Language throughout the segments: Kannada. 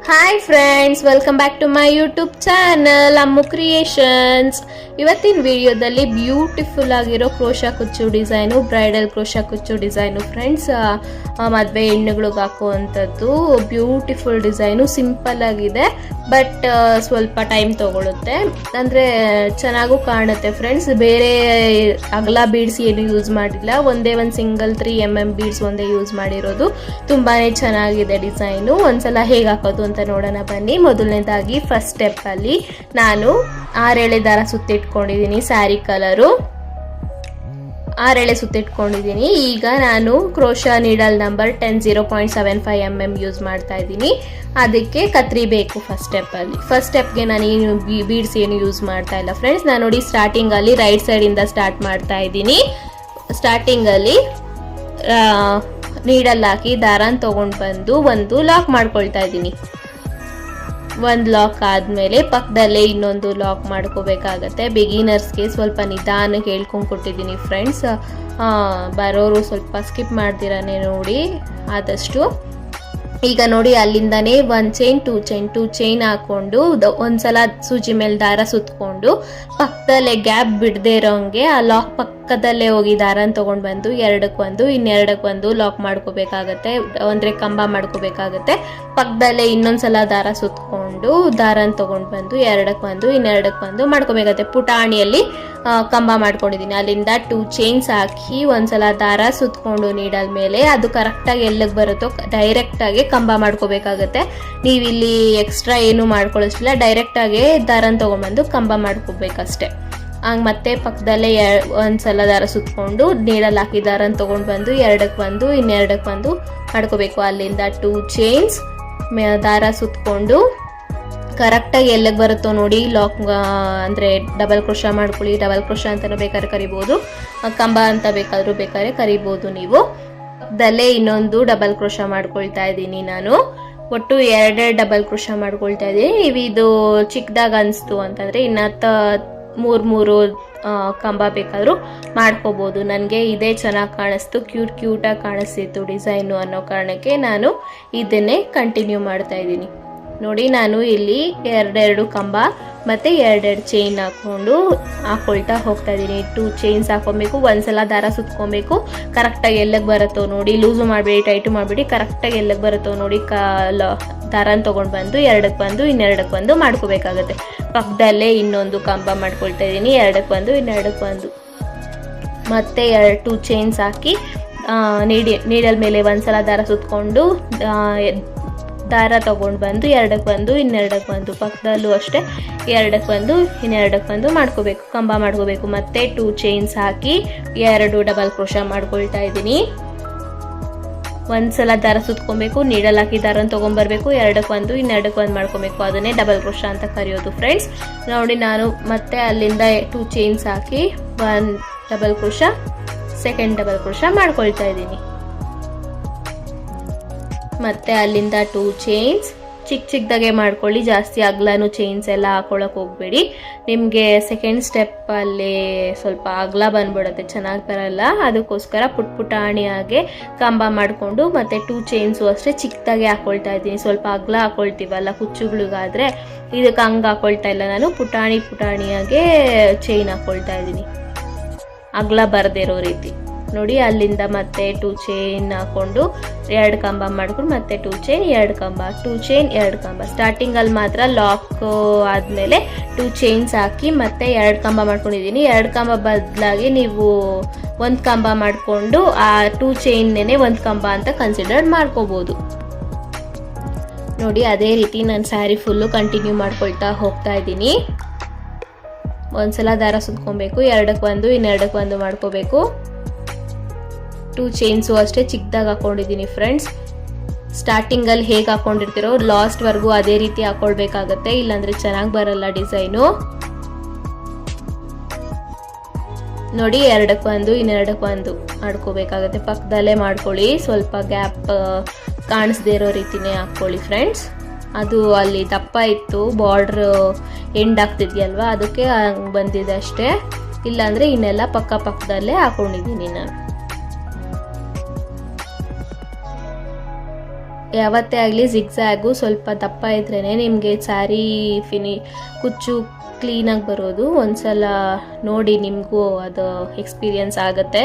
Hi friends, welcome back to my YouTube channel Ammu creations. ಇವತ್ತಿನ ವಿಡಿಯೋದಲ್ಲಿ ಬ್ಯೂಟಿಫುಲ್ ಆಗಿರೋ ಕ್ರೋಶಾ ಕುಚ್ಚು ಡಿಸೈನು, ಬ್ರೈಡಲ್ ಕ್ರೋಶಾ ಕುಚ್ಚು ಡಿಸೈನು ಫ್ರೆಂಡ್ಸ್. ಮದುವೆ ಹೆಣ್ಣುಗಳಿಗೆ ಹಾಕುವಂಥದ್ದು ಬ್ಯೂಟಿಫುಲ್ ಡಿಸೈನು. ಸಿಂಪಲ್ ಆಗಿದೆ, ಬಟ್ ಸ್ವಲ್ಪ ಟೈಮ್ ತಗೊಳುತ್ತೆ, ಅಂದರೆ ಚೆನ್ನಾಗೂ ಕಾಣುತ್ತೆ ಫ್ರೆಂಡ್ಸ್. ಬೇರೆ ಅಗಲ ಬೀಡ್ಸ್ ಏನು ಯೂಸ್ ಮಾಡಿಲ್ಲ, ಒಂದೇ ಒಂದು ಸಿಂಗಲ್ 3mm ಬೀಡ್ಸ್ ಒಂದೇ ಯೂಸ್ ಮಾಡಿರೋದು. ತುಂಬಾ ಚೆನ್ನಾಗಿದೆ ಡಿಸೈನು. ಒಂದ್ಸಲ ಹೇಗೆ ಹಾಕೋದು ಅಂತ ನೋಡೋಣ ಬನ್ನಿ. ಮೊದಲನೇದಾಗಿ ಫಸ್ಟ್ ಸ್ಟೆಪ್ ಅಲ್ಲಿ ನಾನು 6 ಎಳೆ ದಾರ ಸುತ್ತಿಟ್ಕೊಂಡಿದ್ದೀನಿ. ಸ್ಯಾರಿ ಕಲರು 6 ಎಳೆ ಸುತ್ತಿಟ್ಕೊಂಡಿದ್ದೀನಿ. ಈಗ ನಾನು crochet needle number 10 0.75mm use ಮಾಡ್ತಾ ಇದ್ದೀನಿ. ಅದಕ್ಕೆ ಕತ್ರಿ ಬೇಕು ಫಸ್ಟ್ ಸ್ಟೆಪ್ಗೆ. ನಾನು ಏನು ಬೀಡ್ಸ್ ಏನು ಯೂಸ್ ಮಾಡ್ತಾ ಇಲ್ಲ ಫ್ರೆಂಡ್ಸ್. ನಾನು ನೋಡಿ ಸ್ಟಾರ್ಟಿಂಗ್ ಅಲ್ಲಿ ರೈಟ್ ಸೈಡ್ ಇಂದ ಸ್ಟಾರ್ಟ್ ಮಾಡ್ತಾ ಇದ್ದೀನಿ. ಸ್ಟಾರ್ಟಿಂಗ್ ಅಲ್ಲಿ ನೀಡಲ್ ಹಾಕಿ ದಾರನ ತಗೊಂಡು ಬಂದು ಒಂದು ಲಾಕ್ ಮಾಡ್ಕೊಳ್ತಾ ಇದ್ದೀನಿ. ಒಂದು ಲಾಕ್ ಆದಮೇಲೆ ಪಕ್ಕದಲ್ಲೇ ಇನ್ನೊಂದು ಲಾಕ್ ಮಾಡ್ಕೋಬೇಕಾಗತ್ತೆ. ಬಿಗಿನರ್ಸ್ಗೆ ಸ್ವಲ್ಪ ನಿಧಾನಕ್ಕೆ ಹೇಳ್ಕೊಂಡು ಕೊಟ್ಟಿದ್ದೀನಿ ಫ್ರೆಂಡ್ಸ್. ಬರೋರು ಸ್ವಲ್ಪ ಸ್ಕಿಪ್ ಮಾಡ್ದಿರಾನೆ ನೋಡಿ ಆದಷ್ಟು. ಈಗ ನೋಡಿ ಅಲ್ಲಿಂದನೇ 1 ಚೈನ್ 2 ಚೈನ್ ಹಾಕೊಂಡು ಒಂದ್ಸಲ ಸೂಜಿ ಮೇಲೆ ದಾರ ಸುತ್ಕೊಂಡು ಪಕ್ಕದಲ್ಲೇ ಗ್ಯಾಪ್ ಬಿಡದೆ ಇರೋಂಗೆ ಆ ಲಾಕ್ ಪಕ್ಕದಲ್ಲೇ ಹೋಗಿ ದಾರನ ತೊಗೊಂಡು ಬಂದು ಇನ್ನೆರಡಕ್ಕೊಂದು ಲಾಕ್ ಮಾಡ್ಕೋಬೇಕಾಗತ್ತೆ, ಅಂದರೆ ಕಂಬ ಮಾಡ್ಕೋಬೇಕಾಗತ್ತೆ. ಪಕ್ಕದಲ್ಲೇ ಇನ್ನೊಂದ್ಸಲ ದಾರ ಸುತ್ಕೊಂಡು ದಾರನ ತೊಗೊಂಡು ಬಂದು ಇನ್ನೆರಡಕ್ಕೊಂದು ಮಾಡ್ಕೋಬೇಕಾಗತ್ತೆ. ಪುಟಾಣಿಯಲ್ಲಿ ಕಂಬ ಮಾಡ್ಕೊಂಡಿದ್ದೀನಿ. ಅಲ್ಲಿಂದ 2 ಚೈನ್ಸ್ ಹಾಕಿ ಒಂದ್ಸಲ ದಾರ ಸುತ್ಕೊಂಡು ನೀಡಲ್ ಮೇಲೆ ಅದು ಕರೆಕ್ಟಾಗಿ ಎಲ್ಲಿಗೆ ಬರುತ್ತೋ ಡೈರೆಕ್ಟಾಗಿ ಕಂಬ ಮಾಡ್ಕೋಬೇಕಾಗತ್ತೆ. ನೀವಿಲ್ಲಿ ಎಕ್ಸ್ಟ್ರಾ ಏನು ಮಾಡ್ಕೊಳ್ಳೋಷ್ಟಿಲ್ಲ, ಡೈರೆಕ್ಟಾಗಿ ದಾರನ ತೊಗೊಂಡ್ಬಂದು ಕಂಬ ಮಾಡ್ಕೋಬೇಕಷ್ಟೆ. ಹಂಗೆ ಮತ್ತೆ ಪಕ್ಕದಲ್ಲೇ ಒಂದ್ಸಲ ದಾರ ಸುತ್ಕೊಂಡು ನೀಡಲ್ ಹಾಕಿ ದಾರನ ತೊಗೊಂಡು ಬಂದು ಇನ್ನೆರಡಕ್ಕೊಂದು ಮಾಡ್ಕೋಬೇಕು. ಅಲ್ಲಿಂದ 2 ಚೈನ್ಸ್ ದಾರ ಸುತ್ಕೊಂಡು ಕರೆಕ್ಟಾಗಿ ಎಲ್ಲಿಗೆ ಬರುತ್ತೋ ನೋಡಿ ಲಾಕ್, ಅಂದರೆ ಡಬಲ್ ಕ್ರೋಶಾ ಮಾಡ್ಕೊಳ್ಳಿ. ಡಬಲ್ ಕ್ರೋಶಾ ಅಂತಲೂ ಬೇಕಾದ್ರೆ ಕರಿಬೋದು, ಕಂಬ ಅಂತ ಬೇಕಾದ್ರೆ ಕರಿಬೋದು ನೀವು. ಪಕ್ಕದಲ್ಲೇ ಇನ್ನೊಂದು ಡಬಲ್ ಕ್ರೋಶಾ ಮಾಡ್ಕೊಳ್ತಾ ಇದ್ದೀನಿ ನಾನು. ಒಟ್ಟು 2 ಡಬಲ್ ಕ್ರೋಶಾ ಮಾಡ್ಕೊಳ್ತಾ ಇದ್ದೀನಿ. ಇದು ಚಿಕ್ಕದಾಗ ಅನಿಸ್ತು ಅಂತಂದರೆ ಇನ್ನು 3 ಕಂಬ ಬೇಕಾದರೂ ಮಾಡ್ಕೋಬೋದು. ನನಗೆ ಇದೇ ಚೆನ್ನಾಗಿ ಕಾಣಿಸ್ತು, ಕ್ಯೂಟಾಗಿ ಕಾಣಿಸ್ತಿತ್ತು ಡಿಸೈನು ಅನ್ನೋ ಕಾರಣಕ್ಕೆ ನಾನು ಇದನ್ನೇ ಕಂಟಿನ್ಯೂ ಮಾಡ್ತಾ ಇದ್ದೀನಿ. ನೋಡಿ ನಾನು ಇಲ್ಲಿ 2 ಕಂಬ ಮತ್ತು 2 ಚೈನ್ ಹಾಕ್ಕೊಳ್ತಾ ಹೋಗ್ತಾ ಇದ್ದೀನಿ. 2 ಚೈನ್ಸ್ ಹಾಕೊಬೇಕು, ಒಂದ್ಸಲ ದಾರ ಸುತ್ಕೊಬೇಕು. ಕರೆಕ್ಟಾಗಿ ಎಲ್ಲಿಗೆ ಬರುತ್ತೋ ನೋಡಿ, ಲೂಸು ಮಾಡಬೇಡಿ, ಟೈಟು ಮಾಡಬೇಡಿ, ಕರೆಕ್ಟಾಗಿ ಎಲ್ಲಿಗೆ ಬರುತ್ತೋ ನೋಡಿ ದಾರನ ತೊಗೊಂಡು ಬಂದು ಇನ್ನೆರಡಕ್ಕೊಂದು ಮಾಡ್ಕೋಬೇಕಾಗತ್ತೆ. ಪಕ್ಕದಲ್ಲೇ ಇನ್ನೊಂದು ಕಂಬ ಮಾಡ್ಕೊಳ್ತಾ ಇದ್ದೀನಿ. ಇನ್ನೆರಡಕ್ಕೊಂದು ಮತ್ತೆ 2 ಚೈನ್ಸ್ ಹಾಕಿ ನೀಡಲ್ ಮೇಲೆ ಒಂದ್ಸಲ ದಾರ ಸುತ್ಕೊಂಡು ದಾರ ತೊಗೊಂಡು ಬಂದು ಇನ್ನೆರಡಕ್ಕೊಂದು ಪಕ್ಕದಲ್ಲೂ ಅಷ್ಟೇ ಇನ್ನೆರಡಕ್ಕೊಂದು ಮಾಡ್ಕೋಬೇಕು, ಕಂಬ ಮಾಡ್ಕೋಬೇಕು. ಮತ್ತೆ 2 ಚೈನ್ಸ್ ಹಾಕಿ 2 ಡಬಲ್ ಕ್ರೋಶಾ ಮಾಡ್ಕೊಳ್ತಾ ಇದ್ದೀನಿ. ಒಂದ್ಸಲ ದಾರ ಸುತ್ಕೊಬೇಕು, ನೀಡಲ್ ಹಾಕಿ ದಾರನ ತೊಗೊಂಬರ್ಬೇಕು, ಇನ್ನೆರಡಕ್ಕೊಂದು ಮಾಡ್ಕೋಬೇಕು. ಅದನ್ನೇ ಡಬಲ್ ಕ್ರೋಶಾ ಅಂತ ಕರೆಯೋದು ಫ್ರೆಂಡ್ಸ್. ನೋಡಿ ನಾನು ಮತ್ತೆ ಅಲ್ಲಿಂದ 2 ಚೈನ್ಸ್ ಹಾಕಿ 1 double crochet, second double crochet ಮಾಡ್ಕೊಳ್ತಾ ಇದ್ದೀನಿ. ಮತ್ತೆ ಅಲ್ಲಿಂದ 2 ಚೈನ್ಸ್ ಚಿಕ್ಕದಾಗೆ ಮಾಡ್ಕೊಳ್ಳಿ, ಜಾಸ್ತಿ ಅಗ್ಲನೂ ಚೈನ್ಸ್ ಎಲ್ಲ ಹಾಕೊಳ್ಳೋಕೆ ಹೋಗಬೇಡಿ. ನಿಮಗೆ ಸೆಕೆಂಡ್ ಸ್ಟೆಪ್ಪಲ್ಲಿ ಸ್ವಲ್ಪ ಅಗ್ಲ ಬಂದ್ಬಿಡುತ್ತೆ, ಚೆನ್ನಾಗಿ ಬರಲ್ಲ. ಅದಕ್ಕೋಸ್ಕರ ಪುಟಾಣಿಯಾಗೆ ಕಂಬ ಮಾಡಿಕೊಂಡು ಮತ್ತೆ 2 ಚೈನ್ಸು ಅಷ್ಟೇ ಚಿಕ್ಕದಾಗೆ ಹಾಕ್ಕೊಳ್ತಾ ಇದ್ದೀನಿ. ಸ್ವಲ್ಪ ಅಗ್ಲ ಹಾಕ್ಕೊಳ್ತೀವಲ್ಲ ಕುಚ್ಚುಗಳಿಗಾದರೆ, ಇದಕ್ಕೆ ಹಂಗೆ ಹಾಕ್ಕೊಳ್ತಾ ಇಲ್ಲ ನಾನು. ಪುಟಾಣಿಯಾಗೆ ಚೈನ್ ಹಾಕ್ಕೊಳ್ತಾ ಇದ್ದೀನಿ, ಅಗ್ಲ ಬರದೇ ಇರೋ ರೀತಿ. ನೋಡಿ ಅಲ್ಲಿಂದ ಮತ್ತೆ 2 ಚೈನ್ ಹಾಕೊಂಡು 2 ಕಂಬ ಮಾಡ್ಕೊಂಡು ಮತ್ತೆ 2 ಚೈನ್ 2 ಕಂಬ 2 ಚೈನ್ 2 ಕಂಬ. ಸ್ಟಾರ್ಟಿಂಗಲ್ಲಿ ಮಾತ್ರ ಲಾಕ್ ಆದಮೇಲೆ 2 ಚೈನ್ಸ್ ಹಾಕಿ ಮತ್ತೆ 2 ಕಂಬ ಮಾಡ್ಕೊಂಡಿದ್ದೀನಿ. 2 ಕಂಬ ಬದಲಾಗಿ ನೀವು 1 ಕಂಬ ಮಾಡಿಕೊಂಡು ಆ 2 ಚೈನ್ನೇ 1 ಕಂಬ ಅಂತ ಕನ್ಸಿಡರ್ ಮಾಡ್ಕೋಬೋದು. ನೋಡಿ ಅದೇ ರೀತಿ ನಾನು ಸ್ಯಾರಿ ಫುಲ್ಲು ಕಂಟಿನ್ಯೂ ಮಾಡ್ಕೊಳ್ತಾ ಹೋಗ್ತಾ ಇದ್ದೀನಿ. ಒಂದ್ಸಲ ದಾರ ಸುತ್ಕೊಬೇಕು, ಇನ್ನೆರಡಕ್ಕೊಂದು ಮಾಡ್ಕೋಬೇಕು. 2 ಚೈನ್ಸು ಅಷ್ಟೇ ಚಿಕ್ಕದಾಗಿ ಹಾಕೊಂಡಿದ್ದೀನಿ ಫ್ರೆಂಡ್ಸ್. ಸ್ಟಾರ್ಟಿಂಗಲ್ಲಿ ಹೇಗೆ ಹಾಕೊಂಡಿರ್ತೀರೋ ಲಾಸ್ಟ್ವರೆಗೂ ಅದೇ ರೀತಿ ಹಾಕೊಳ್ಬೇಕಾಗತ್ತೆ, ಇಲ್ಲಾಂದರೆ ಚೆನ್ನಾಗಿ ಬರಲ್ಲ ಡಿಸೈನು. ನೋಡಿ ಇನ್ನೆರಡಕ್ಕೊಂದು ಮಾಡ್ಕೋಬೇಕಾಗತ್ತೆ. ಪಕ್ಕದಲ್ಲೇ ಮಾಡ್ಕೊಳ್ಳಿ, ಸ್ವಲ್ಪ ಗ್ಯಾಪ್ ಕಾಣಿಸ್ದೇ ಇರೋ ರೀತಿನೇ ಹಾಕ್ಕೊಳ್ಳಿ ಫ್ರೆಂಡ್ಸ್. ಅದು ಅಲ್ಲಿ ದಪ್ಪ ಇತ್ತು, ಬಾರ್ಡ್ರ್ ಎಂಡ್ ಆಗ್ತಿದ್ಯಲ್ವ, ಅದಕ್ಕೆ ಹಂಗೆ ಬಂದಿದೆ ಅಷ್ಟೇ. ಇಲ್ಲಾಂದರೆ ಇನ್ನೆಲ್ಲ ಪಕ್ಕದಲ್ಲೇ ಹಾಕೊಂಡಿದ್ದೀನಿ ನಾನು. ಯಾವತ್ತೇ ಆಗಲಿ ಜಿಗ್ಜ್ಯಾಗು ಸ್ವಲ್ಪ ದಪ್ಪ ಇದ್ರೇ ನಿಮಗೆ ಸ್ಯಾರಿ ಕುಚ್ಚು ಕ್ಲೀನಾಗಿ ಬರೋದು. ಒಂದ್ಸಲ ನೋಡಿ, ನಿಮಗೂ ಅದು ಎಕ್ಸ್ಪೀರಿಯನ್ಸ್ ಆಗುತ್ತೆ.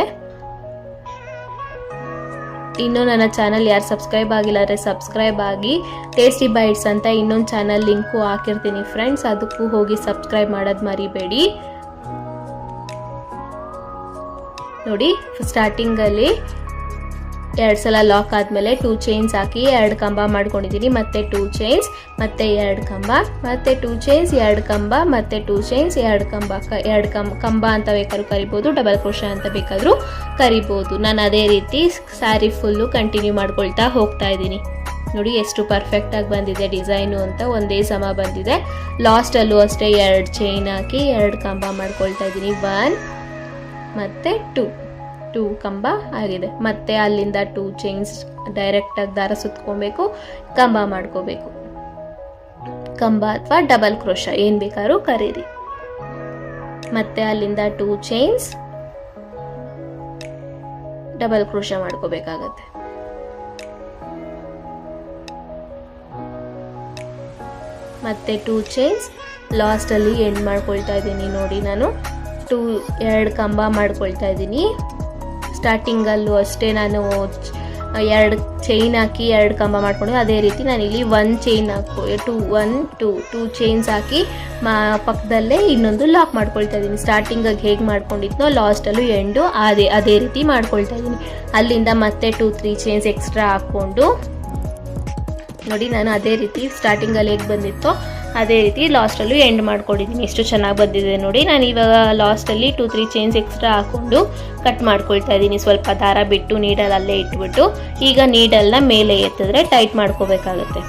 ಇನ್ನು ನನ್ನ ಚಾನಲ್ ಯಾರು ಸಬ್ಸ್ಕ್ರೈಬ್ ಆಗಿಲ್ಲ ಅಂದರೆ ಸಬ್ಸ್ಕ್ರೈಬ್ ಆಗಿ. ಟೇಸ್ಟಿ ಬೈಟ್ಸ್ ಅಂತ ಇನ್ನೊಂದು ಚಾನಲ್ ಲಿಂಕು ಹಾಕಿರ್ತೀನಿ ಫ್ರೆಂಡ್ಸ್, ಅದಕ್ಕೂ ಹೋಗಿ ಸಬ್ಸ್ಕ್ರೈಬ್ ಮಾಡೋದು ಮರಿಬೇಡಿ. ನೋಡಿ, ಸ್ಟಾರ್ಟಿಂಗಲ್ಲಿ 2 ಸಲ ಲಾಕ್ ಆದಮೇಲೆ 2 ಚೈನ್ಸ್ ಹಾಕಿ 2 ಕಂಬ ಮಾಡ್ಕೊಂಡಿದ್ದೀನಿ. ಮತ್ತೆ 2 ಚೈನ್ಸ್, ಮತ್ತೆ 2 ಕಂಬ, ಮತ್ತೆ 2 ಚೈನ್ಸ್, 2 ಕಂಬ, ಮತ್ತೆ 2 ಚೈನ್ಸ್, 2 ಕಂಬ ಅಂತ ಬೇಕಾದ್ರೂ ಕರಿಬೋದು, ಡಬಲ್ ಕ್ರೋಶೆ ಅಂತ ಬೇಕಾದರೂ ಕರಿಬೋದು. ನಾನು ಅದೇ ರೀತಿ ಸ್ಯಾರಿ ಫುಲ್ಲು ಕಂಟಿನ್ಯೂ ಮಾಡ್ಕೊಳ್ತಾ ಹೋಗ್ತಾ ಇದ್ದೀನಿ. ನೋಡಿ ಎಷ್ಟು ಪರ್ಫೆಕ್ಟಾಗಿ ಬಂದಿದೆ ಡಿಸೈನು ಅಂತ, ಒಂದೇ ಸಮ ಬಂದಿದೆ. ಲಾಸ್ಟಲ್ಲೂ ಅಷ್ಟೇ 2 ಚೈನ್ ಹಾಕಿ 2 ಕಂಬ ಮಾಡ್ಕೊಳ್ತಾ ಇದ್ದೀನಿ. 1 ಮತ್ತು 2 ಕಂಬ ಆಗಿದೆ. ಮತ್ತೆ ಅಲ್ಲಿಂದ 2 ಚೈನ್ಸ್ ಡೈರೆಕ್ಟಾಗಿ ದಾರ ಸುತ್ಕೊಬೇಕು, ಕಂಬ ಮಾಡ್ಕೋಬೇಕು. ಕಂಬ ಅಥವಾ ಡಬಲ್ ಕ್ರೋಶ ಏನು ಬೇಕಾದ್ರೂ ಕರೀರಿ. ಮತ್ತೆ ಅಲ್ಲಿಂದ 2 ಚೈನ್ಸ್ ಡಬಲ್ ಕ್ರೋಶ ಮಾಡ್ಕೋಬೇಕಾಗತ್ತೆ. ಮತ್ತೆ 2 ಚೈನ್ಸ್ ಲಾಸ್ಟಲ್ಲಿ ಎಂಡ್ ಮಾಡ್ಕೊಳ್ತಾ ಇದ್ದೀನಿ. ನೋಡಿ, ನಾನು 2 ಕಂಬ ಮಾಡ್ಕೊಳ್ತಾ ಇದ್ದೀನಿ. ಸ್ಟಾರ್ಟಿಂಗಲ್ಲೂ ಅಷ್ಟೇ ನಾನು 2 ಚೈನ್ ಹಾಕಿ 2 ಕಂಬ ಮಾಡ್ಕೊಂಡು, ಅದೇ ರೀತಿ ನಾನಿಲ್ಲಿ 1 ಚೈನ್ ಹಾಕಿ 2 ಚೈನ್ಸ್ ಹಾಕಿ ಪಕ್ಕದಲ್ಲೇ ಇನ್ನೊಂದು ಲಾಕ್ ಮಾಡ್ಕೊಳ್ತಾ ಇದ್ದೀನಿ. ಸ್ಟಾರ್ಟಿಂಗಾಗಿ ಹೇಗೆ ಮಾಡ್ಕೊಂಡಿದ್ನೋ ಲಾಸ್ಟಲ್ಲೂ ಎಂಡು ಅದೇ ರೀತಿ ಮಾಡ್ಕೊಳ್ತಾ ಇದ್ದೀನಿ. ಅಲ್ಲಿಂದ ಮತ್ತೆ 2-3 ಚೈನ್ಸ್ ಎಕ್ಸ್ಟ್ರಾ ಹಾಕ್ಕೊಂಡು, ನೋಡಿ ನಾನು ಅದೇ ರೀತಿ ಸ್ಟಾರ್ಟಿಂಗಲ್ಲಿ ಹೇಗೆ ಬಂದಿತ್ತೋ ಅದೇ ರೀತಿ ಲಾಸ್ಟಲ್ಲೂ ಎಂಡ್ ಮಾಡ್ಕೊಂಡಿದ್ದೀನಿ. ಎಷ್ಟು ಚೆನ್ನಾಗಿ ಬಂದಿದೆ ನೋಡಿ. ನಾನು ಇವಾಗ ಲಾಸ್ಟಲ್ಲಿ 2-3 ಚೈನ್ಸ್ ಎಕ್ಸ್ಟ್ರಾ ಹಾಕ್ಕೊಂಡು ಕಟ್ ಮಾಡ್ಕೊಳ್ತಾ ಇದ್ದೀನಿ. ಸ್ವಲ್ಪ ದಾರ ಬಿಟ್ಟು ನೀಡಲ್ ಅಲ್ಲೇ ಇಟ್ಬಿಟ್ಟು, ಈಗ ನೀಡಲ್ನ ಮೇಲೆ ಎತ್ತಿದ್ರೆ ಟೈಟ್ ಮಾಡ್ಕೋಬೇಕಾಗುತ್ತೆ.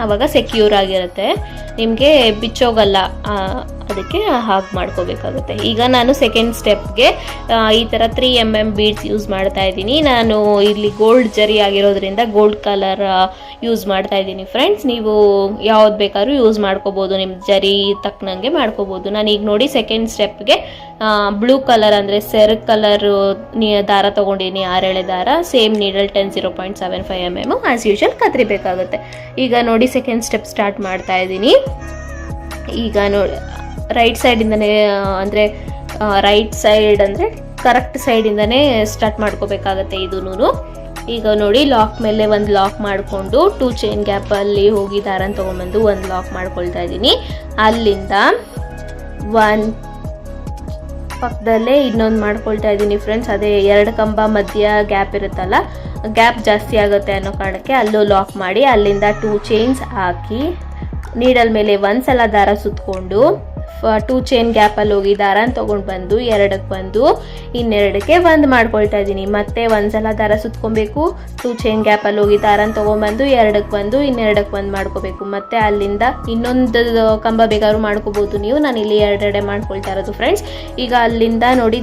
ಆವಾಗ ಸೆಕ್ಯೂರ್ ಆಗಿರುತ್ತೆ, ನಿಮಗೆ ಬಿಚ್ಚೋಗಲ್ಲ. ಅದಕ್ಕೆ ಹಾಗೆ ಮಾಡ್ಕೋಬೇಕಾಗುತ್ತೆ. ಈಗ ನಾನು ಸೆಕೆಂಡ್ ಸ್ಟೆಪ್ಗೆ ಈ ಥರ 3mm ಬೀಡ್ಸ್ ಯೂಸ್ ಮಾಡ್ತಾ ಇದ್ದೀನಿ. ನಾನು ಇಲ್ಲಿ ಗೋಲ್ಡ್ ಜರಿ ಆಗಿರೋದ್ರಿಂದ ಗೋಲ್ಡ್ ಕಲರ್ ಯೂಸ್ ಮಾಡ್ತಾ ಇದ್ದೀನಿ ಫ್ರೆಂಡ್ಸ್. ನೀವು ಯಾವ್ದು ಬೇಕಾದ್ರೂ ಯೂಸ್ ಮಾಡ್ಕೋಬೋದು, ನಿಮ್ಮ ಜರಿ ತಕ್ಕನಂಗೆ ಮಾಡ್ಕೋಬೋದು. ನಾನೀಗ ನೋಡಿ ಸೆಕೆಂಡ್ ಸ್ಟೆಪ್ಗೆ ಬ್ಲೂ ಕಲರ್ ಅಂದರೆ ಸೆರಗ್ ಕಲರ್ ದಾರ ತೊಗೊಂಡಿದ್ದೀನಿ, 6 ಎಳೆ ದಾರ, same needle 0.75 mm as usual ಕತ್ರಿಬೇಕಾಗುತ್ತೆ. ಈಗ ನೋಡಿ ಸೆಕೆಂಡ್ ಸ್ಟೆಪ್ ಸ್ಟಾರ್ಟ್ ಮಾಡ್ತಾ ಇದ್ದೀನಿ. ಈಗ ನೋಡಿ ರೈಟ್ ಸೈಡಿಂದನೇ ಅಂದರೆ ಕರೆಕ್ಟ್ ಸೈಡಿಂದನೇ ಸ್ಟಾರ್ಟ್ ಮಾಡ್ಕೋಬೇಕಾಗತ್ತೆ ಇದೂ. ಈಗ ನೋಡಿ ಲಾಕ್ ಮೇಲೆ ಒಂದು ಲಾಕ್ ಮಾಡಿಕೊಂಡು 2 ಚೈನ್ ಗ್ಯಾಪಲ್ಲಿ ಹೋಗಿ ದಾರನ ತೊಗೊಂಬಂದು ಒಂದು ಲಾಕ್ ಮಾಡ್ಕೊಳ್ತಾ ಇದ್ದೀನಿ. ಅಲ್ಲಿಂದ 1 ಪಕ್ಕದಲ್ಲೇ ಇನ್ನೊಂದು ಮಾಡ್ಕೊಳ್ತಾ ಇದ್ದೀನಿ ಫ್ರೆಂಡ್ಸ್. ಅದೇ 2 ಕಂಬ ಮಧ್ಯ ಗ್ಯಾಪ್ ಇರುತ್ತಲ್ಲ, ಗ್ಯಾಪ್ ಜಾಸ್ತಿ ಆಗುತ್ತೆ ಅನ್ನೋ ಕಾರಣಕ್ಕೆ ಅಲ್ಲೂ ಲಾಕ್ ಮಾಡಿ ಅಲ್ಲಿಂದ 2 ಚೈನ್ಸ್ ಹಾಕಿ ನೀಡಲ್ ಮೇಲೆ 1 ಸಲ ದಾರ ಸುತ್ತಕೊಂಡು 2 ಚೈನ್ ಗ್ಯಾಪಲ್ಲಿ ಹೋಗಿ ದಾರನ ತೊಗೊಂಡು ಬಂದು 2ಕ್ಕೆ ಬಂದು ಇನ್ನೆರಡಕ್ಕೆ 1 ಮಾಡ್ಕೊಳ್ತಾ ಇದ್ದೀನಿ. ಮತ್ತೆ 1 ಸಲ ದಾರ ಸುತ್ಕೊಬೇಕು, 2 ಚೈನ್ ಗ್ಯಾಪಲ್ಲಿ ಹೋಗಿ ದಾರನ ತೊಗೊಂಬಂದು 2ಕ್ಕೆ ಬಂದು ಇನ್ನೆರಡಕ್ಕೆ 1 ಮಾಡ್ಕೋಬೇಕು. ಮತ್ತೆ ಅಲ್ಲಿಂದ ಇನ್ನೊಂದು ಕಂಬ ಬೇಕಾದ್ರೂ ಮಾಡ್ಕೋಬೋದು ನೀವು. ನಾನು ಇಲ್ಲಿ 2 ಮಾಡ್ಕೊಳ್ತಾ ಇರೋದು ಫ್ರೆಂಡ್ಸ್. ಈಗ ಅಲ್ಲಿಂದ ನೋಡಿ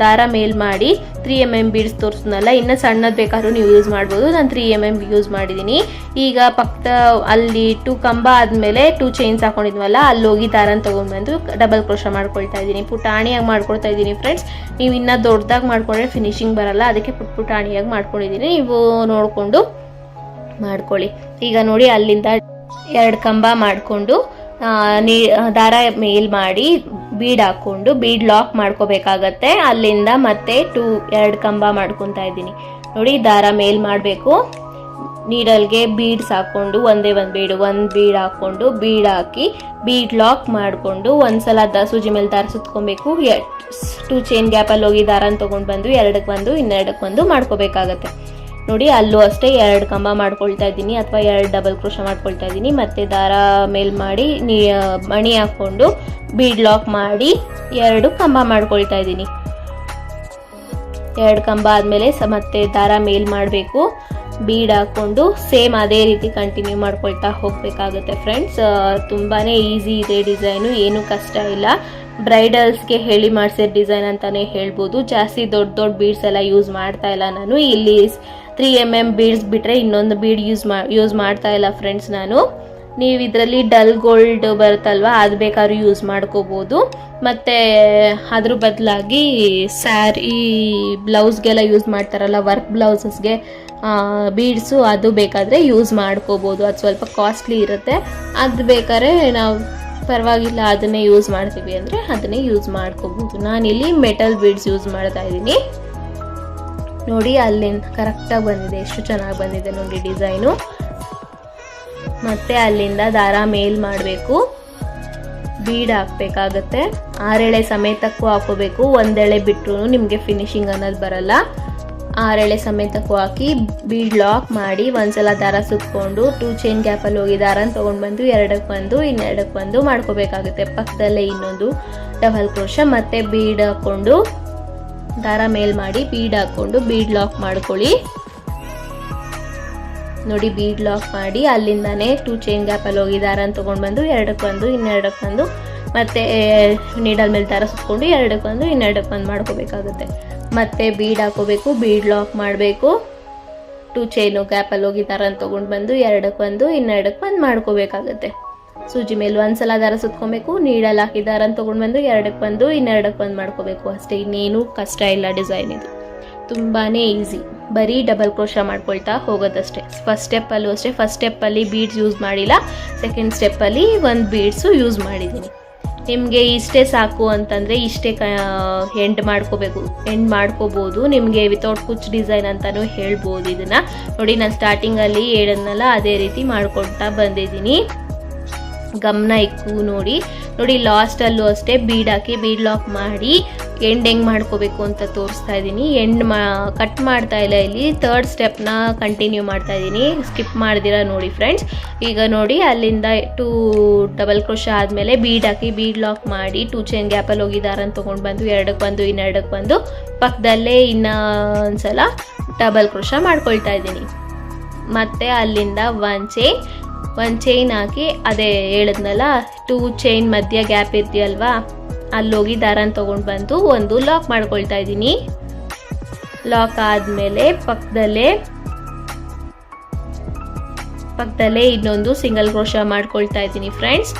ದಾರ ಮೇಲ್ ಮಾಡಿ 3mm ಬೀಡ್ಸ್ ತೋರಿಸ್ನಲ್ಲ, ಇನ್ನು ಸಣ್ಣದು ಬೇಕಾದ್ರೂ ನೀವು ಯೂಸ್ ಮಾಡ್ಬೋದು. ನಾನು 3mm ಯೂಸ್ ಮಾಡಿದ್ದೀನಿ. ಈಗ ಪಕ್ಕದ ಅಲ್ಲಿ 2 ಕಂಬ ಆದಮೇಲೆ 2 ಚೈನ್ಸ್ ಹಾಕೊಂಡಿದ್ವಲ್ಲ, ಅಲ್ಲಿ ಹೋಗಿ ದಾರನ ತೊಗೊಂಡ್ಬಂದು ಡಬಲ್ ಕ್ರೋಶ ಮಾಡ್ಕೊಳ್ತಾ ಇದ್ದೀನಿ. ಪುಟಾಣಿಯಾಗಿ ಮಾಡ್ಕೊಳ್ತಾ ಇದ್ದೀನಿ ಫ್ರೆಂಡ್ಸ್. ನೀವು ಇನ್ನೂ ದೊಡ್ಡದಾಗಿ ಮಾಡ್ಕೊಂಡ್ರೆ ಫಿನಿಶಿಂಗ್ ಬರಲ್ಲ, ಅದಕ್ಕೆ ಪುಟಾಣಿಯಾಗಿ ಮಾಡ್ಕೊಂಡಿದ್ದೀನಿ. ನೀವು ನೋಡಿಕೊಂಡು ಮಾಡ್ಕೊಳ್ಳಿ. ಈಗ ನೋಡಿ ಅಲ್ಲಿಂದ 2 ಕಂಬ ಮಾಡಿಕೊಂಡು ದಾರ ಮೇಲ್ ಮಾಡಿ ಬೀಡ್ ಹಾಕ್ಕೊಂಡು ಬೀಡ್ ಲಾಕ್ ಮಾಡ್ಕೋಬೇಕಾಗತ್ತೆ. ಅಲ್ಲಿಂದ ಮತ್ತೆ 2 ಕಂಬ ಮಾಡ್ಕೊತಾ ಇದ್ದೀನಿ. ನೋಡಿ ದಾರ ಮೇಲ್ ಮಾಡಬೇಕು, ನೀಡಲ್ಗೆ ಬೀಡ್ಸ್ ಹಾಕ್ಕೊಂಡು ಒಂದೇ ಒಂದು ಬೀಡ್ ಹಾಕ್ಕೊಂಡು ಬೀಡ್ ಹಾಕಿ ಬೀಡ್ ಲಾಕ್ ಮಾಡಿಕೊಂಡು 1 ಸಲ ಸೂಜಿ ಮೇಲೆ ದಾರ ಸುತ್ಕೊಬೇಕು. 2 ಚೈನ್ ಗ್ಯಾಪಲ್ಲಿ ಹೋಗಿ ದಾರನ ತೊಗೊಂಡು ಬಂದು 2ಕ್ಕೆ ಬಂದು ಇನ್ನೆರಡಕ್ಕೆ 1 ಮಾಡ್ಕೋಬೇಕಾಗತ್ತೆ. ನೋಡಿ ಅಲ್ಲೂ ಅಷ್ಟೇ 2 ಕಂಬ ಮಾಡ್ಕೊಳ್ತಾ ಇದ್ದೀನಿ ಅಥವಾ 2 ಡಬಲ್ ಕ್ರೋಶ ಮಾಡ್ಕೊಳ್ತಾ ಇದ್ದೀನಿ. ಮತ್ತೆ ದಾರ ಮೇಲ್ ಮಾಡಿ ಮಣಿ ಹಾಕ್ಕೊಂಡು ಬೀಡ್ ಲಾಕ್ ಮಾಡಿ 2 ಕಂಬ ಮಾಡ್ಕೊಳ್ತಾ ಇದ್ದೀನಿ. 2 ಕಂಬ ಆದಮೇಲೆ ಮತ್ತೆ ದಾರ ಮೇಲ್ ಮಾಡಬೇಕು, ಬೀಡ್ ಹಾಕ್ಕೊಂಡು ಸೇಮ್ ಅದೇ ರೀತಿ ಕಂಟಿನ್ಯೂ ಮಾಡ್ಕೊಳ್ತಾ ಹೋಗಬೇಕಾಗುತ್ತೆ ಫ್ರೆಂಡ್ಸ್. ತುಂಬಾ ಈಸಿ ಇದೆ ಡಿಸೈನು, ಏನೂ ಕಷ್ಟ ಇಲ್ಲ. ಬ್ರೈಡಲ್ಸ್ಗೆ ಹೇಳಿ ಮಾಡಿಸಿದ ಡಿಸೈನ್ ಅಂತಲೇ ಹೇಳ್ಬೋದು. ಜಾಸ್ತಿ ದೊಡ್ಡ ಬೀಡ್ಸ್ ಎಲ್ಲ ಯೂಸ್ ಮಾಡ್ತಾ ಇಲ್ಲ ನಾನು. ಇಲ್ಲಿ 3mm ಬೀಡ್ಸ್ ಬಿಟ್ಟರೆ ಇನ್ನೊಂದು ಬೀಡ್ ಯೂಸ್ ಮಾಡ್ತಾ ಇಲ್ಲ ಫ್ರೆಂಡ್ಸ್ ನಾನು. ನೀವು ಇದರಲ್ಲಿ ಡಲ್ ಗೋಲ್ಡ್ ಬರುತ್ತಲ್ವ, ಅದು ಬೇಕಾದ್ರೂ ಯೂಸ್ ಮಾಡ್ಕೋಬೋದು. ಮತ್ತು ಅದ್ರ ಬದಲಾಗಿ ಸ್ಯಾರಿ ಬ್ಲೌಸ್ಗೆಲ್ಲ ಯೂಸ್ ಮಾಡ್ತಾರಲ್ಲ, ವರ್ಕ್ ಬ್ಲೌಸಸ್ಗೆ ಬೀಡ್ಸು ಅದು ಬೇಕಾದರೆ ಯೂಸ್ ಮಾಡ್ಕೋಬೋದು. ಅದು ಸ್ವಲ್ಪ ಕಾಸ್ಟ್ಲಿ ಇರುತ್ತೆ, ಅದು ಬೇಕಾದ್ರೆ ನಾವು ಪರವಾಗಿಲ್ಲ ಅದನ್ನೇ ಯೂಸ್ ಮಾಡ್ತೀವಿ ಅಂದರೆ ಅದನ್ನೇ ಯೂಸ್ ಮಾಡ್ಕೋಬೋದು. ನಾನಿಲ್ಲಿ ಮೆಟಲ್ ಬೀಡ್ಸ್ ಯೂಸ್ ಮಾಡ್ತಾ ಇದ್ದೀನಿ. ನೋಡಿ ಅಲ್ಲಿಂದ ಕರೆಕ್ಟಾಗಿ ಬಂದಿದೆ, ಎಷ್ಟು ಚೆನ್ನಾಗಿ ಬಂದಿದೆ ನೋಡಿ ಡಿಸೈನು. ಮತ್ತೆ ಅಲ್ಲಿಂದ ದಾರ ಮೇಲ್ ಮಾಡಬೇಕು, ಬೀಡ್ ಹಾಕಬೇಕಾಗತ್ತೆ. 6 ಎಳೆ ಸಮೇತಕ್ಕೂ ಹಾಕೋಬೇಕು, 1 ಎಳೆ ಬಿಟ್ಟರು ನಿಮಗೆ ಫಿನಿಶಿಂಗ್ ಅನ್ನೋದು ಬರಲ್ಲ. 6 ಎಳೆ ಸಮೇತಕ್ಕೂ ಹಾಕಿ ಬೀಡ್ ಲಾಕ್ ಮಾಡಿ ಒಂದ್ಸಲ ದಾರ ಸುತ್ಕೊಂಡು 2 ಚೈನ್ ಗ್ಯಾಪಲ್ಲಿ ಹೋಗಿ ದಾರನ ತೊಗೊಂಡು ಬಂದು 2ಕ್ಕೆ ಒಂದು ಇನ್ನೆರಡಕ್ಕೆ ಒಂದು ಮಾಡ್ಕೋಬೇಕಾಗುತ್ತೆ. ಪಕ್ಕದಲ್ಲೇ ಇನ್ನೊಂದು ಡಬಲ್ ಕ್ರೋಶ ಮತ್ತೆ ಬೀಡ್ ಹಾಕ್ಕೊಂಡು ದಾರ ಮೇಲ್ ಮಾಡಿ ಬೀಡ್ ಹಾಕ್ಕೊಂಡು ಬೀಡ್ ಲಾಕ್ ಮಾಡ್ಕೊಳ್ಳಿ. ನೋಡಿ ಬೀಡ್ ಲಾಕ್ ಮಾಡಿ ಅಲ್ಲಿಂದಾನೆ 2 ಚೈನ್ ಗ್ಯಾಪಲ್ಲಿ ಹೋಗಿ ದಾರನ ತೊಗೊಂಡು ಬಂದು 2ಕ್ಕೆ ಒಂದು ಇನ್ನೆರಡಕ್ಕೆ ಒಂದು ಮತ್ತೆ ನೀಡಲ್ ಮೇಲೆ ದಾರ ಸುತ್ಕೊಂಡು 2ಕ್ಕೆ ಒಂದು ಇನ್ನೆರಡಕ್ಕೆ ಒಂದು ಮಾಡ್ಕೋಬೇಕಾಗುತ್ತೆ. ಮತ್ತೆ ಬೀಡ್ ಹಾಕೋಬೇಕು, ಬೀಡ್ ಲಾಕ್ ಮಾಡಬೇಕು, 2 ಚೈನು ಗ್ಯಾಪಲ್ಲಿ ಹೋಗಿ ದಾರನ ತೊಗೊಂಡು ಬಂದು 2ಕ್ಕೆ ಒಂದು ಇನ್ನೆರಡಕ್ಕೆ ಒಂದು ಮಾಡ್ಕೋಬೇಕಾಗುತ್ತೆ. ಸೂಜಿ ಮೇಲೆ ಒಂದ್ಸಲ ದಾರ ಸುತ್ಕೊಬೇಕು, ನೀಡಲ್ ಹಾಕಿ ದಾರನ ತೊಗೊಂಡು ಬಂದು 2ಕ್ಕೆ ಒಂದು ಇನ್ನೆರಡಕ್ಕೆ ಒಂದು ಮಾಡ್ಕೋಬೇಕು ಅಷ್ಟೇ. ಇನ್ನೇನು ಕಷ್ಟ ಇಲ್ಲ. ಡಿಸೈನ್ ಇದು ತುಂಬಾ ಈಸಿ, ಬರೀ ಡಬಲ್ ಕ್ರೋಶ ಮಾಡ್ಕೊಳ್ತಾ ಹೋಗೋದಷ್ಟೇ. ಫಸ್ಟ್ ಸ್ಟೆಪ್ಪಲ್ಲೂ ಅಷ್ಟೇ, ಫಸ್ಟ್ ಸ್ಟೆಪ್ಪಲ್ಲಿ ಬೀಡ್ಸ್ ಯೂಸ್ ಮಾಡಿಲ್ಲ, ಸೆಕೆಂಡ್ ಸ್ಟೆಪ್ಪಲ್ಲಿ ಒಂದು ಬೀಡ್ಸು ಯೂಸ್ ಮಾಡಿದ್ದೀನಿ. ನಿಮಗೆ ಇಷ್ಟೇ ಸಾಕು ಅಂತಂದರೆ ಇಷ್ಟೇ ಎಂಡ್ ಮಾಡ್ಕೋಬೋದು. ನಿಮಗೆ ವಿತೌಟ್ ಕುಚ್ ಡಿಸೈನ್ ಅಂತಲೂ ಹೇಳ್ಬೋದು ಇದನ್ನು. ನೋಡಿ ನಾನು ಸ್ಟಾರ್ಟಿಂಗಲ್ಲಿ ಹೇಳಿದ್ನಲ್ಲ ಅದೇ ರೀತಿ ಮಾಡ್ಕೊಳ್ತಾ ಬಂದಿದ್ದೀನಿ. ಗಮನ ಇಕ್ಕು ನೋಡಿ ಲಾಸ್ಟಲ್ಲೂ ಅಷ್ಟೇ ಬೀಡ್ ಹಾಕಿ ಬೀಡ್ ಲಾಕ್ ಮಾಡಿ ಎಂಡ್ ಹೆಂಗೆ ಮಾಡ್ಕೋಬೇಕು ಅಂತ ತೋರಿಸ್ತಾ ಇದ್ದೀನಿ. ಕಟ್ ಮಾಡ್ತಾ ಇಲ್ಲ, ಇಲ್ಲಿ 3rd ಸ್ಟೆಪ್ನ ಕಂಟಿನ್ಯೂ ಮಾಡ್ತಾ ಇದ್ದೀನಿ, ಸ್ಕಿಪ್ ಮಾಡ್ದಿರ ನೋಡಿ ಫ್ರೆಂಡ್ಸ್. ಈಗ ನೋಡಿ ಅಲ್ಲಿಂದ 2 ಡಬಲ್ ಕ್ರೋಶ ಆದಮೇಲೆ ಬೀಡ್ ಹಾಕಿ ಬೀಡ್ ಲಾಕ್ ಮಾಡಿ 2 ಚೈನ್ ಗ್ಯಾಪಲ್ಲಿ ಹೋಗಿ ದಾರನ ತೊಗೊಂಡು ಬಂದು 2ಕ್ಕೆ ಒಂದು ಇನ್ನೆರಡಕ್ಕೆ ಒಂದು ಪಕ್ಕದಲ್ಲೇ ಇನ್ನೊಂದ್ಸಲ ಡಬಲ್ ಕ್ರೋಶ ಮಾಡ್ಕೊಳ್ತಾ ಇದ್ದೀನಿ. ಮತ್ತು ಅಲ್ಲಿಂದ 1 ಚೈನ್ ಹಾಕಿ ಅದೇ ಹೇಳಿದ್ನಲ್ಲ 2 ಚೈನ್ ಮಧ್ಯ ಗ್ಯಾಪ್ ಇದೆಯಲ್ವಾ ಅಲ್ಲೋಗಿ ದಾರನ ತೊಗೊಂಡು ಬಂದು ಒಂದು ಲಾಕ್ ಮಾಡ್ಕೊಳ್ತಾ ಇದ್ದೀನಿ. ಲಾಕ್ ಆದಮೇಲೆ ಪಕ್ಕದಲ್ಲೇ ಇನ್ನೊಂದು ಸಿಂಗಲ್ ಕ್ರೋಶ ಮಾಡ್ಕೊಳ್ತಾ ಇದ್ದೀನಿ ಫ್ರೆಂಡ್ಸ್.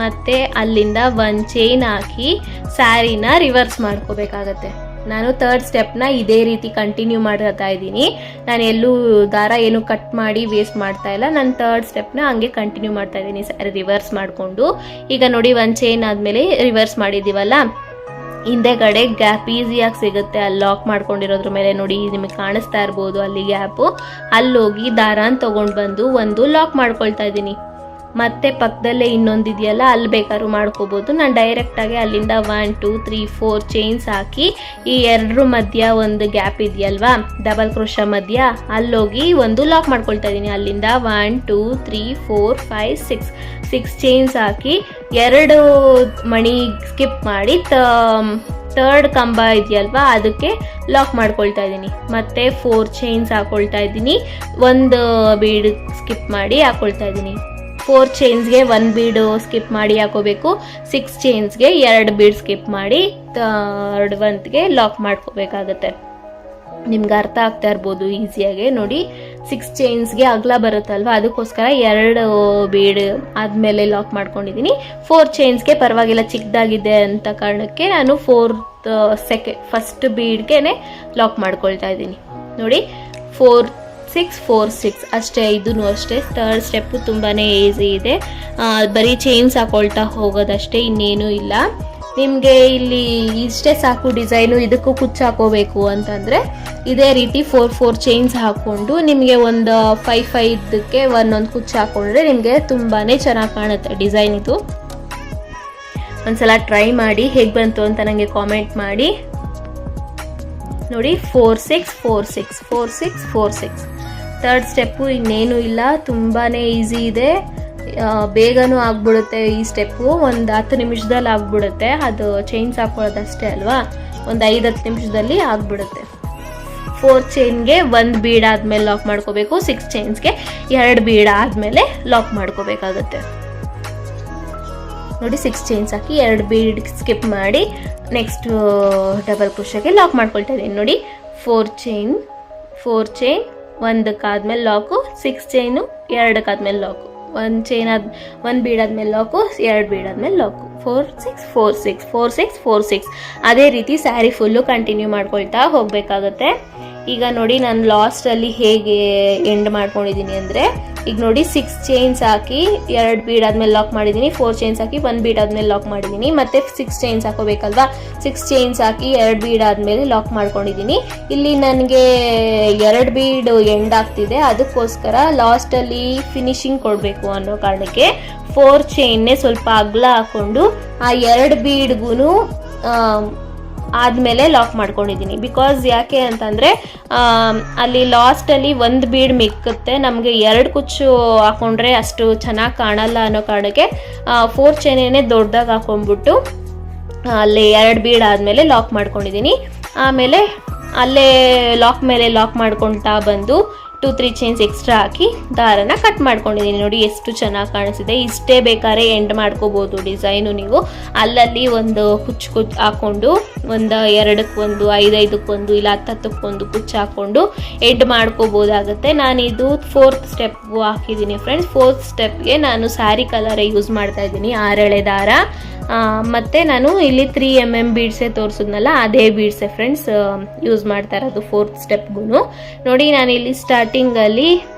ಮತ್ತೆ ಅಲ್ಲಿಂದ 1 ಚೈನ್ ಹಾಕಿ ಸ್ಯಾರಿನ ರಿವರ್ಸ್ ಮಾಡ್ಕೋಬೇಕಾಗತ್ತೆ. ನಾನು 3rd ಸ್ಟೆಪ್ನ ಇದೇ ರೀತಿ ಕಂಟಿನ್ಯೂ ಮಾಡ್ತಾ ಇದ್ದೀನಿ. ನಾನು ಎಲ್ಲೂ ದಾರ ಏನು ಕಟ್ ಮಾಡಿ ವೇಸ್ಟ್ ಮಾಡ್ತಾ ಇಲ್ಲ, ನಾನು 3rd ಸ್ಟೆಪ್ನ ಹಂಗೆ ಕಂಟಿನ್ಯೂ ಮಾಡ್ತಾ ಇದ್ದೀನಿ ಸ್ಯಾರಿ ರಿವರ್ಸ್ ಮಾಡಿಕೊಂಡು. ಈಗ ನೋಡಿ 1 ಚೈನ್ ಆದಮೇಲೆ ರಿವರ್ಸ್ ಮಾಡಿದ್ದೀವಲ್ಲ, ಹಿಂದೆಗಡೆ ಗ್ಯಾಪ್ ಈಸಿಯಾಗಿ ಸಿಗುತ್ತೆ. ಅಲ್ಲಿ ಲಾಕ್ ಮಾಡ್ಕೊಂಡಿರೋದ್ರ ಮೇಲೆ ನೋಡಿ ನಿಮಗೆ ಕಾಣಿಸ್ತಾ ಇರ್ಬೋದು ಅಲ್ಲಿ ಗ್ಯಾಪು. ಅಲ್ಲೋಗಿ ದಾರನ ತೊಗೊಂಡು ಬಂದು ಒಂದು ಲಾಕ್ ಮಾಡ್ಕೊಳ್ತಾ ಇದ್ದೀನಿ. ಮತ್ತೆ ಪಕ್ಕದಲ್ಲೇ ಇನ್ನೊಂದಿದೆಯಲ್ಲ ಅಲ್ಲಿ ಬೇಕಾದ್ರೂ ಮಾಡ್ಕೋಬೋದು. ನಾನು ಡೈರೆಕ್ಟಾಗಿ ಅಲ್ಲಿಂದ 1 2 3 4 ಚೈನ್ಸ್ ಹಾಕಿ ಈ 2 ಮಧ್ಯ ಒಂದು ಗ್ಯಾಪ್ ಇದೆಯಲ್ವಾ ಡಬಲ್ ಕ್ರೋಶ ಮಧ್ಯ ಅಲ್ಲೋಗಿ ಒಂದು ಲಾಕ್ ಮಾಡ್ಕೊಳ್ತಾ ಇದ್ದೀನಿ. ಅಲ್ಲಿಂದ 1 2 3 4 5 6 ಚೈನ್ಸ್ ಹಾಕಿ 2 ಮಣಿ ಸ್ಕಿಪ್ ಮಾಡಿ 3rd ಕಂಬ ಇದೆಯಲ್ವಾ ಅದಕ್ಕೆ ಲಾಕ್ ಮಾಡ್ಕೊಳ್ತಾ ಇದ್ದೀನಿ. ಮತ್ತೆ 4 ಚೈನ್ಸ್ ಹಾಕೊಳ್ತಾ ಇದ್ದೀನಿ, 1 ಬೀಡ್ ಸ್ಕಿಪ್ ಮಾಡಿ ಹಾಕೊಳ್ತಾ ಇದ್ದೀನಿ. 4 ಚೈನ್ಸ್ಗೆ 1 ಬೀಡು ಸ್ಕಿಪ್ ಮಾಡಿ ಹಾಕೋಬೇಕು, 6 ಚೈನ್ಸ್ಗೆ 2 ಬೀಡ್ ಸ್ಕಿಪ್ ಮಾಡಿ 3rd ಒಂತ್ಗೆ ಲಾಕ್ ಮಾಡ್ಕೋಬೇಕಾಗತ್ತೆ. ನಿಮ್ಗೆ ಅರ್ಥ ಆಗ್ತಾ ಇರ್ಬೋದು ಈಸಿಯಾಗಿ. ನೋಡಿ 6 ಚೈನ್ಸ್ಗೆ ಅಗಲ ಬರುತ್ತಲ್ವ ಅದಕ್ಕೋಸ್ಕರ 2 ಬೀಡ್ ಆದಮೇಲೆ ಲಾಕ್ ಮಾಡ್ಕೊಂಡಿದ್ದೀನಿ. 4 ಚೈನ್ಸ್ಗೆ ಪರವಾಗಿಲ್ಲ ಚಿಕ್ಕದಾಗಿದೆ ಅಂತ ಕಾರಣಕ್ಕೆ ನಾನು ಫಸ್ಟ್ ಬೀಡ್ಗೆ ಲಾಕ್ ಮಾಡ್ಕೊಳ್ತಾ ಇದ್ದೀನಿ. ನೋಡಿ 4 6 4 6 ಅಷ್ಟೇ. ಇದೂ ಅಷ್ಟೇ 3rd ಸ್ಟೆಪ್ಪು ತುಂಬಾ ಈಸಿ ಇದೆ, ಬರೀ ಚೈನ್ಸ್ ಹಾಕೊಳ್ತಾ ಹೋಗೋದಷ್ಟೇ, ಇನ್ನೇನು ಇಲ್ಲ. ನಿಮಗೆ ಇಲ್ಲಿ ಇಷ್ಟೇ ಸಾಕು ಡಿಸೈನು. ಇದಕ್ಕೂ ಕುಚ್ಚು ಹಾಕೋಬೇಕು ಅಂತಂದರೆ ಇದೇ ರೀತಿ 4 ಚೈನ್ಸ್ ಹಾಕ್ಕೊಂಡು ನಿಮಗೆ ಒಂದು 5 ಒಂದೊಂದು ಕುಚ್ಚು ಹಾಕ್ಕೊಂಡ್ರೆ ನಿಮಗೆ ತುಂಬಾ ಚೆನ್ನಾಗಿ ಕಾಣುತ್ತೆ ಡಿಸೈನ್. ಇದು ಒಂದ್ಸಲ ಟ್ರೈ ಮಾಡಿ, ಹೇಗೆ ಬಂತು ಅಂತ ನನಗೆ ಕಾಮೆಂಟ್ ಮಾಡಿ. ನೋಡಿ 4 6 4 6 4 6 4 6 3rd ಸ್ಟೆಪ್ಪು ಇನ್ನೇನು ಇಲ್ಲ, ತುಂಬಾ ಈಸಿ ಇದೆ, ಬೇಗನೂ ಆಗ್ಬಿಡುತ್ತೆ. ಈ ಸ್ಟೆಪ್ಪು ಒಂದು 10 ನಿಮಿಷದಲ್ಲಿ ಆಗ್ಬಿಡುತ್ತೆ. ಅದು ಚೈನ್ಸ್ ಹಾಕೊಳ್ಳೋದಷ್ಟೇ ಅಲ್ವಾ, ಒಂದು 5-10 ನಿಮಿಷದಲ್ಲಿ ಆಗ್ಬಿಡುತ್ತೆ. 4 ಚೈನ್ಗೆ 1 ಬೀಡ್ ಆದಮೇಲೆ ಲಾಕ್ ಮಾಡ್ಕೋಬೇಕು, 6 ಚೈನ್ಸ್ಗೆ 2 ಬೀಡ್ ಆದಮೇಲೆ ಲಾಕ್ ಮಾಡ್ಕೋಬೇಕಾಗುತ್ತೆ. ನೋಡಿ 6 ಚೈನ್ಸ್ ಹಾಕಿ 2 ಬೀಡ್ ಸ್ಕಿಪ್ ಮಾಡಿ ನೆಕ್ಸ್ಟ್ ಡಬಲ್ ಕ್ರೋಶಗೆ ಲಾಕ್ ಮಾಡ್ಕೊಳ್ತಾ ಇದ್ದೀನಿ. ನೋಡಿ 4 ಚೈನ್ 1 ಲಾಕು, 6 ಚೈನು 2 ಲಾಕು, 1 ಬೀಡ್ ಆದ್ಮೇಲೆ ಲಾಕು, 2 ಬೀಡ್ ಆದ್ಮೇಲೆ ಲಾಕು. 4 6 4 6 4 6 4 6 ಅದೇ ರೀತಿ ಸ್ಯಾರಿ ಫುಲ್ಲು ಕಂಟಿನ್ಯೂ ಮಾಡ್ಕೊಳ್ತಾ ಹೋಗಬೇಕಾಗುತ್ತೆ. ಈಗ ನೋಡಿ ನಾನು ಲಾಸ್ಟಲ್ಲಿ ಹೇಗೆ ಎಂಡ್ ಮಾಡ್ಕೊಂಡಿದ್ದೀನಿ ಅಂದರೆ, ಈಗ ನೋಡಿ 6 ಚೈನ್ಸ್ ಹಾಕಿ 2 ಬೀಡ್ ಆದಮೇಲೆ ಲಾಕ್ ಮಾಡಿದ್ದೀನಿ, 4 ಚೈನ್ಸ್ ಹಾಕಿ 1 ಬೀಡ್ ಆದಮೇಲೆ ಲಾಕ್ ಮಾಡಿದ್ದೀನಿ, ಮತ್ತೆ 6 ಚೈನ್ಸ್ ಹಾಕೋಬೇಕಲ್ವಾ, 6 ಚೈನ್ಸ್ ಹಾಕಿ 2 ಬೀಡ್ ಆದಮೇಲೆ ಲಾಕ್ ಮಾಡ್ಕೊಂಡಿದ್ದೀನಿ. ಇಲ್ಲಿ ನನಗೆ 2 ಬೀಡ್ ಎಂಡ್ ಆಗ್ತಿದೆ, ಅದಕ್ಕೋಸ್ಕರ ಲಾಸ್ಟಲ್ಲಿ ಫಿನಿಶಿಂಗ್ ಕೊಡಬೇಕು ಅನ್ನೋ ಕಾರಣಕ್ಕೆ 4 ಚೈನ್ನೇ ಸ್ವಲ್ಪ ಅಗಲ ಹಾಕ್ಕೊಂಡು ಆ 2 ಬೀಡ್ಗೂ ಆದಮೇಲೆ ಲಾಕ್ ಮಾಡ್ಕೊಂಡಿದ್ದೀನಿ. ಬಿಕಾಸ್ ಯಾಕೆ ಅಂತಂದರೆ ಅಲ್ಲಿ ಲಾಸ್ಟಲ್ಲಿ 1 ಬೀಡ್ ಮಿಕ್ಕುತ್ತೆ, ನಮಗೆ 2 ಕುಚ್ಚು ಹಾಕೊಂಡ್ರೆ ಅಷ್ಟು ಚೆನ್ನಾಗಿ ಕಾಣಲ್ಲ ಅನ್ನೋ ಕಾರಣಕ್ಕೆ 4 ಚೈನೇನೆ ದೊಡ್ಡದಾಗಿ ಹಾಕೊಂಡ್ಬಿಟ್ಟು ಅಲ್ಲಿ 2 ಬೀಡ್ ಆದಮೇಲೆ ಲಾಕ್ ಮಾಡ್ಕೊಂಡಿದ್ದೀನಿ. ಆಮೇಲೆ ಅಲ್ಲೇ ಲಾಕ್ ಮೇಲೆ ಲಾಕ್ ಮಾಡ್ಕೊಳ್ತಾ ಬಂದು 2-3 ಚೈನ್ಸ್ ಎಕ್ಸ್ಟ್ರಾ ಹಾಕಿ ದಾರನ ಕಟ್ ಮಾಡ್ಕೊಂಡಿದ್ದೀನಿ. ನೋಡಿ ಎಷ್ಟು ಚೆನ್ನಾಗಿ ಕಾಣಿಸಿದೆ. ಇಷ್ಟೇ ಬೇಕಾದ್ರೆ ಎಂಡ್ ಮಾಡ್ಕೋಬೋದು ಡಿಸೈನು. ನೀವು ಅಲ್ಲಲ್ಲಿ ಒಂದು ಕುಚ್ಚು ಹಾಕ್ಕೊಂಡು ಒಂದು 2ಕ್ಕೆ1, 5-5ಕ್ಕೆ1, ಇಲ್ಲ 10-10ಕ್ಕೆ1 ಕುಚ್ಚು ಹಾಕ್ಕೊಂಡು ಎಂಡ್ ಮಾಡ್ಕೋಬೋದಾಗುತ್ತೆ. ನಾನಿದು 4th ಸ್ಟೆಪ್ಗೂ ಹಾಕಿದ್ದೀನಿ ಫ್ರೆಂಡ್ಸ್. 4th ಸ್ಟೆಪ್ಗೆ ನಾನು ಸ್ಯಾರಿ ಕಲರೇ ಯೂಸ್ ಮಾಡ್ತಾ ಇದ್ದೀನಿ, 6 ಎಳೆ ದಾರ. ಮತ್ತು ನಾನು ಇಲ್ಲಿ 3mm ಬೀಡ್ಸೇ ತೋರಿಸಿದ್ನಲ್ಲ, ಅದೇ ಬೀಡ್ಸೆ ಫ್ರೆಂಡ್ಸ್ ಯೂಸ್ ಮಾಡ್ತಾ ಇರೋದು 4th ಸ್ಟೆಪ್ಗೂ. ನೋಡಿ ನಾನಿಲ್ಲಿ ಸ್ಟಾರ್ಟಿಂಗಲ್ಲಿ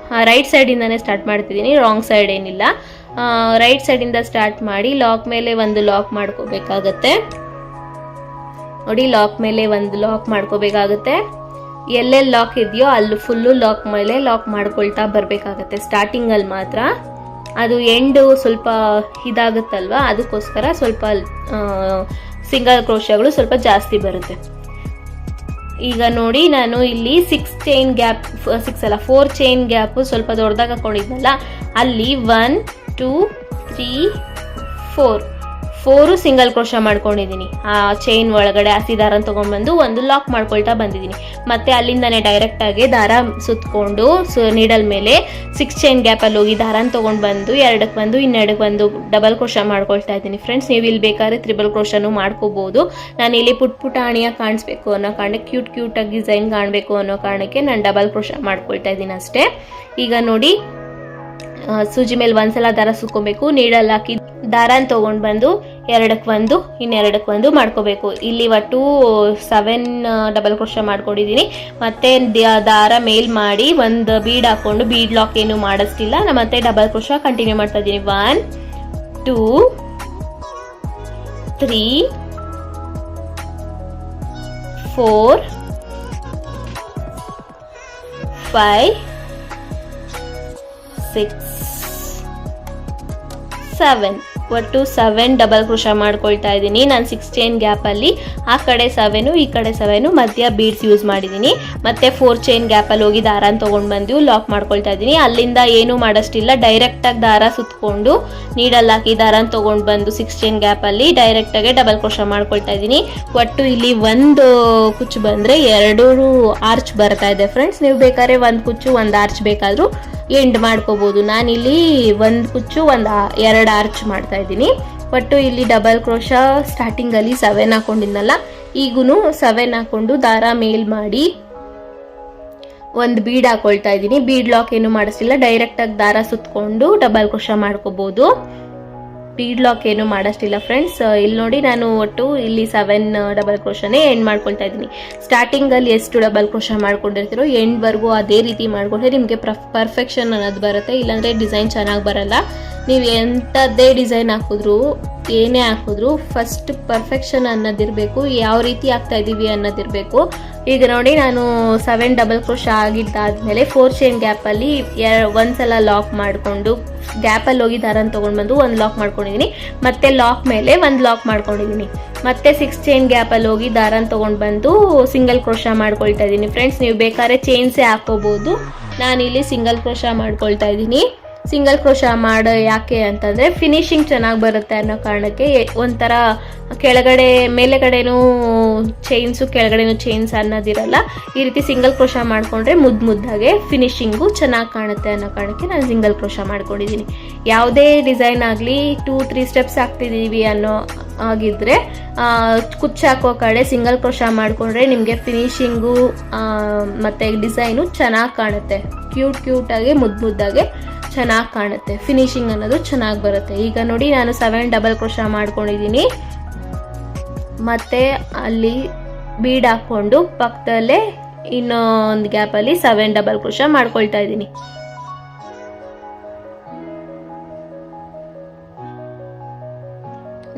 ರೈಟ್ ಸೈಡಿಂದನೇ ಸ್ಟಾರ್ಟ್ ಮಾಡ್ತಿದ್ದೀನಿ, ರಾಂಗ್ ಸೈಡ್ ಏನಿಲ್ಲ. ರೈಟ್ ಸೈಡಿಂದ ಸ್ಟಾರ್ಟ್ ಮಾಡಿ ಲಾಕ್ ಮೇಲೆ ಒಂದು ಲಾಕ್ ಮಾಡ್ಕೋಬೇಕಾಗತ್ತೆ. ನೋಡಿ ಲಾಕ್ ಮೇಲೆ ಒಂದು ಲಾಕ್ ಮಾಡ್ಕೋಬೇಕಾಗತ್ತೆ. ಎಲ್ಲೆಲ್ಲಿ ಲಾಕ್ ಇದೆಯೋ ಅಲ್ಲಿ ಫುಲ್ಲು ಲಾಕ್ ಮೇಲೆ ಲಾಕ್ ಮಾಡ್ಕೊಳ್ತಾ ಬರಬೇಕಾಗತ್ತೆ ಸ್ಟಾರ್ಟಿಂಗಲ್ಲಿ ಮಾತ್ರ. ಅದು ಎಂಡು ಸ್ವಲ್ಪ ಇದಾಗುತ್ತಲ್ವ, ಅದಕ್ಕೋಸ್ಕರ ಸ್ವಲ್ಪ ಸಿಂಗಲ್ ಕ್ರೋಶಗಳು ಸ್ವಲ್ಪ ಜಾಸ್ತಿ ಬರುತ್ತೆ. ಈಗ ನೋಡಿ ನಾನು ಇಲ್ಲಿ 4 ಚೈನ್ ಗ್ಯಾಪ್ ಸ್ವಲ್ಪ ದೊಡ್ಡದಾಗಿ ಹಾಕೊಂಡಿದ್ನಲ್ಲ, ಅಲ್ಲಿ 1 2 3 4 ಸಿಂಗಲ್ ಕ್ರೋಶ ಮಾಡ್ಕೊಂಡಿದ್ದೀನಿ. ಆ ಚೈನ್ ಒಳಗಡೆ ಹಸಿ ದಾರ ತೊಗೊಂಡ್ಬಂದು ಒಂದು ಲಾಕ್ ಮಾಡ್ಕೊಳ್ತಾ ಬಂದಿದ್ದೀನಿ. ಮತ್ತೆ ಅಲ್ಲಿಂದಾನೆ ಡೈರೆಕ್ಟಾಗಿ ದಾರ ಸುತ್ತಕೊಂಡು ನೀಡಲ್ ಮೇಲೆ 6 ಚೈನ್ ಗ್ಯಾಪಲ್ಲಿ ಹೋಗಿ ದಾರನ ತೊಗೊಂಡು ಬಂದು 2ಕ್ಕೆ ಬಂದು ಇನ್ನೆರಡಕ್ಕೆ ಬಂದು ಡಬಲ್ ಕ್ರೋಶ ಮಾಡ್ಕೊಳ್ತಾ ಇದ್ದೀನಿ ಫ್ರೆಂಡ್ಸ್. ನೀವು ಇಲ್ಲಿ ಬೇಕಾದ್ರೆ ತ್ರಿಬಲ್ ಕ್ರೋಶನೂ ಮಾಡ್ಕೋಬೋದು. ನಾನು ಇಲ್ಲಿ ಪುಟಾಣಿಯಾಗಿ ಕಾಣಿಸ್ಬೇಕು ಅನ್ನೋ ಕಾರಣಕ್ಕೆ, ಕ್ಯೂಟಾಗಿ ಡಿಸೈನ್ ಕಾಣಬೇಕು ಅನ್ನೋ ಕಾರಣಕ್ಕೆ ನಾನು ಡಬಲ್ ಕ್ರೋಶ ಮಾಡ್ಕೊಳ್ತಾ ಇದ್ದೀನಿ ಅಷ್ಟೇ. ಈಗ ನೋಡಿ ಸೂಜಿ ಮೇಲೆ ಒಂದ್ಸಲ ದಾರ ಸುಕ್ಕೊಬೇಕು, ನೀಡಲ್ ಹಾಕಿ ದಾರನ ತೊಗೊಂಡು ಬಂದು 2ಕ್ಕೆ1 ಇನ್ನೆರಡಕ್ಕೆ1 ಮಾಡ್ಕೋಬೇಕು. ಇಲ್ಲಿ ಒಟ್ಟು 7 ಡಬಲ್ ಕ್ರೋಶ ಮಾಡ್ಕೊಂಡಿದ್ದೀನಿ. ಮತ್ತೆ ದಾರ ಮೇಲ್ ಮಾಡಿ ಒಂದು ಬೀಡ್ ಹಾಕೊಂಡು, ಬೀಡ್ ಲಾಕ್ ಏನು ಮಾಡಿಸ್ತಿಲ್ಲ, ನಾನು ಮತ್ತೆ ಡಬಲ್ ಕ್ರೋಶ ಕಂಟಿನ್ಯೂ ಮಾಡ್ತಾ ಇದ್ದೀನಿ. 1 2 3 4 5 6 7 ಒಟ್ಟು 7 ಡಬಲ್ ಕ್ರೋಶ ಮಾಡ್ಕೊಳ್ತಾ ಇದ್ದೀನಿ ನಾನು. 6 ಚೈನ್ ಗ್ಯಾಪಲ್ಲಿ ಆ ಕಡೆ 7 ಈ ಕಡೆ 7 ಮಧ್ಯ ಬೀಡ್ಸ್ ಯೂಸ್ ಮಾಡಿದ್ದೀನಿ. ಮತ್ತೆ 4 ಚೈನ್ ಗ್ಯಾಪಲ್ಲಿ ಹೋಗಿ ದಾರನ ತೊಗೊಂಡು ಬಂದು ಲಾಕ್ ಮಾಡ್ಕೊಳ್ತಾ ಇದ್ದೀನಿ. ಅಲ್ಲಿಂದ ಏನೂ ಮಾಡೋಷ್ಟಿಲ್ಲ, ಡೈರೆಕ್ಟಾಗಿ ದಾರ ಸುತ್ತಕೊಂಡು ನೀಡಲ್ ಹಾಕಿ ದಾರನ ತೊಗೊಂಡು ಬಂದು 6 ಚೈನ್ ಗ್ಯಾಪಲ್ಲಿ ಡೈರೆಕ್ಟಾಗಿ ಡಬಲ್ ಕ್ರೋಶ ಮಾಡ್ಕೊಳ್ತಾ ಇದ್ದೀನಿ. ಒಟ್ಟು ಇಲ್ಲಿ 1 ಕುಚ್ಚು ಬಂದರೆ 2 ಆರ್ಚ್ ಬರ್ತಾ ಇದೆ ಫ್ರೆಂಡ್ಸ್. ನೀವು ಬೇಕಾದ್ರೆ 1 ಕುಚ್ಚು 1 ಆರ್ಚ್ ಬೇಕಾದರೂ ಎಂಡ್ ಮಾಡ್ಕೋಬೋದು. ನಾನಿಲ್ಲಿ 1 ಕುಚ್ಚು 2 ಆರ್ಚ್ ಮಾಡ್ತಾ ಇದ್ದೀನಿ. ಒಟ್ಟು ಇಲ್ಲಿ ಡಬಲ್ ಕ್ರೋಶ ಸ್ಟಾರ್ಟಿಂಗಲ್ಲಿ 7 ಹಾಕೊಂಡಿದ್ನಲ್ಲ, ಈಗೂ 7 ಹಾಕೊಂಡು ದಾರ ಮೇಲ್ ಮಾಡಿ ಒಂದು ಬೀಡ್ ಹಾಕೊಳ್ತಾ ಇದ್ದೀನಿ. ಬೀಡ್ ಲಾಕ್ ಏನು ಮಾಡಿಸ್ತಿಲ್ಲ, ಡೈರೆಕ್ಟಾಗಿ ದಾರ ಸುತ್ತಕೊಂಡು ಡಬಲ್ ಕ್ರೋಶ ಮಾಡ್ಕೋಬೋದು. ಬೀಡ್ ಲಾಕ್ ಏನು ಮಾಡೋಷ್ಟಿಲ್ಲ ಫ್ರೆಂಡ್ಸ್. ಇಲ್ಲಿ ನೋಡಿ ನಾನು ಒಟ್ಟು ಇಲ್ಲಿ 7 ಡಬಲ್ ಕ್ರೋಶನೇ ಎಂಡ್ ಮಾಡ್ಕೊಳ್ತಾ ಇದ್ದೀನಿ. ಸ್ಟಾರ್ಟಿಂಗಲ್ಲಿ ಎಷ್ಟು ಡಬಲ್ ಕ್ರೋಶ ಮಾಡ್ಕೊಂಡಿರ್ತೀರೋ ಎಂಡ್ವರೆಗೂ ಅದೇ ರೀತಿ ಮಾಡ್ಕೊಂಡ್ರೆ ನಿಮಗೆ ಪರ್ಫೆಕ್ಷನ್ ಅನ್ನೋದು ಬರುತ್ತೆ. ಇಲ್ಲಾಂದರೆ ಡಿಸೈನ್ ಚೆನ್ನಾಗಿ ಬರಲ್ಲ. ನೀವು ಎಂಥದ್ದೇ ಡಿಸೈನ್ ಹಾಕಿದ್ರು ಏನೇ ಹಾಕಿದ್ರು ಫಸ್ಟ್ ಪರ್ಫೆಕ್ಷನ್ ಅನ್ನೋದಿರಬೇಕು, ಯಾವ ರೀತಿ ಆಗ್ತಾ ಇದ್ದೀವಿ ಅನ್ನೋದಿರಬೇಕು. ಈಗ ನೋಡಿ ನಾನು 7 ಡಬಲ್ ಕ್ರೋಶ ಆಗಿದ್ದಾದಮೇಲೆ 4 ಚೈನ್ ಗ್ಯಾಪಲ್ಲಿ ಒಂದ್ಸಲ ಲಾಕ್ ಮಾಡಿಕೊಂಡು ಗ್ಯಾಪಲ್ಲಿ ಹೋಗಿ ದಾರನ ತೊಗೊಂಡು ಬಂದು 1 ಲಾಕ್ ಮಾಡ್ಕೊಂಡಿದ್ದೀನಿ. ಮತ್ತೆ ಲಾಕ್ ಮೇಲೆ 1 ಲಾಕ್ ಮಾಡ್ಕೊಂಡಿದ್ದೀನಿ. ಮತ್ತೆ 6 ಚೈನ್ ಗ್ಯಾಪಲ್ಲಿ ಹೋಗಿ ದಾರನ ತೊಗೊಂಡು ಬಂದು ಸಿಂಗಲ್ ಕ್ರೋಶ ಮಾಡ್ಕೊಳ್ತಾ ಇದ್ದೀನಿ ಫ್ರೆಂಡ್ಸ್. ನೀವು ಬೇಕಾದ್ರೆ ಚೈನ್ಸೇ ಹಾಕೋಬೋದು, ನಾನಿಲ್ಲಿ ಸಿಂಗಲ್ ಕ್ರೋಶ ಮಾಡ್ಕೊಳ್ತಾ ಇದ್ದೀನಿ. ಸಿಂಗಲ್ ಕ್ರೋಶ ಮಾಡೋ ಯಾಕೆ ಅಂತಂದರೆ ಫಿನಿಶಿಂಗ್ ಚೆನ್ನಾಗಿ ಬರುತ್ತೆ ಅನ್ನೋ ಕಾರಣಕ್ಕೆ. ಒಂಥರ ಕೆಳಗಡೆ ಮೇಲೆಗಡೆನೂ ಚೈನ್ಸು ಕೆಳಗಡೆನೂ ಚೈನ್ಸ್ ಅನ್ನೋದಿರಲ್ಲ. ಈ ರೀತಿ ಸಿಂಗಲ್ ಕ್ರೋಶ ಮಾಡಿಕೊಂಡ್ರೆ ಮುದ್ದಾಗೆ ಫಿನಿಶಿಂಗು ಚೆನ್ನಾಗಿ ಕಾಣುತ್ತೆ ಅನ್ನೋ ಕಾರಣಕ್ಕೆ ನಾನು ಸಿಂಗಲ್ ಕ್ರೋಶ ಮಾಡ್ಕೊಂಡಿದ್ದೀನಿ. ಯಾವುದೇ ಡಿಸೈನ್ ಆಗಲಿ 2-3 ಸ್ಟೆಪ್ಸ್ ಹಾಕ್ತಿದ್ದೀವಿ ಅನ್ನೋ ಆಗಿದ್ದರೆ ಕುಚ್ಚು ಹಾಕೋ ಕಡೆ ಸಿಂಗಲ್ ಕ್ರೋಶ ಮಾಡಿಕೊಂಡ್ರೆ ನಿಮಗೆ ಫಿನಿಶಿಂಗು ಮತ್ತು ಡಿಸೈನು ಚೆನ್ನಾಗಿ ಕಾಣುತ್ತೆ. ಕ್ಯೂಟಾಗಿ ಮುದ್ದಾಗೆ ಚೆನ್ನಾಗಿ ಕಾಣುತ್ತೆ. ಫಿನಿಶಿಂಗ್ ಅನ್ನೋದು ಚೆನ್ನಾಗಿ ಬರುತ್ತೆ. ಈಗ ನೋಡಿ ನಾನು 7 ಡಬಲ್ ಕ್ರೋಶ ಮಾಡ್ಕೊಂಡಿದ್ದೀನಿ. ಮತ್ತು ಅಲ್ಲಿ ಬೀಡ್ ಹಾಕ್ಕೊಂಡು ಪಕ್ಕದಲ್ಲೇ ಇನ್ನೊಂದು ಗ್ಯಾಪಲ್ಲಿ 7 ಡಬಲ್ ಕ್ರೋಶಾ ಮಾಡ್ಕೊಳ್ತಾ ಇದ್ದೀನಿ.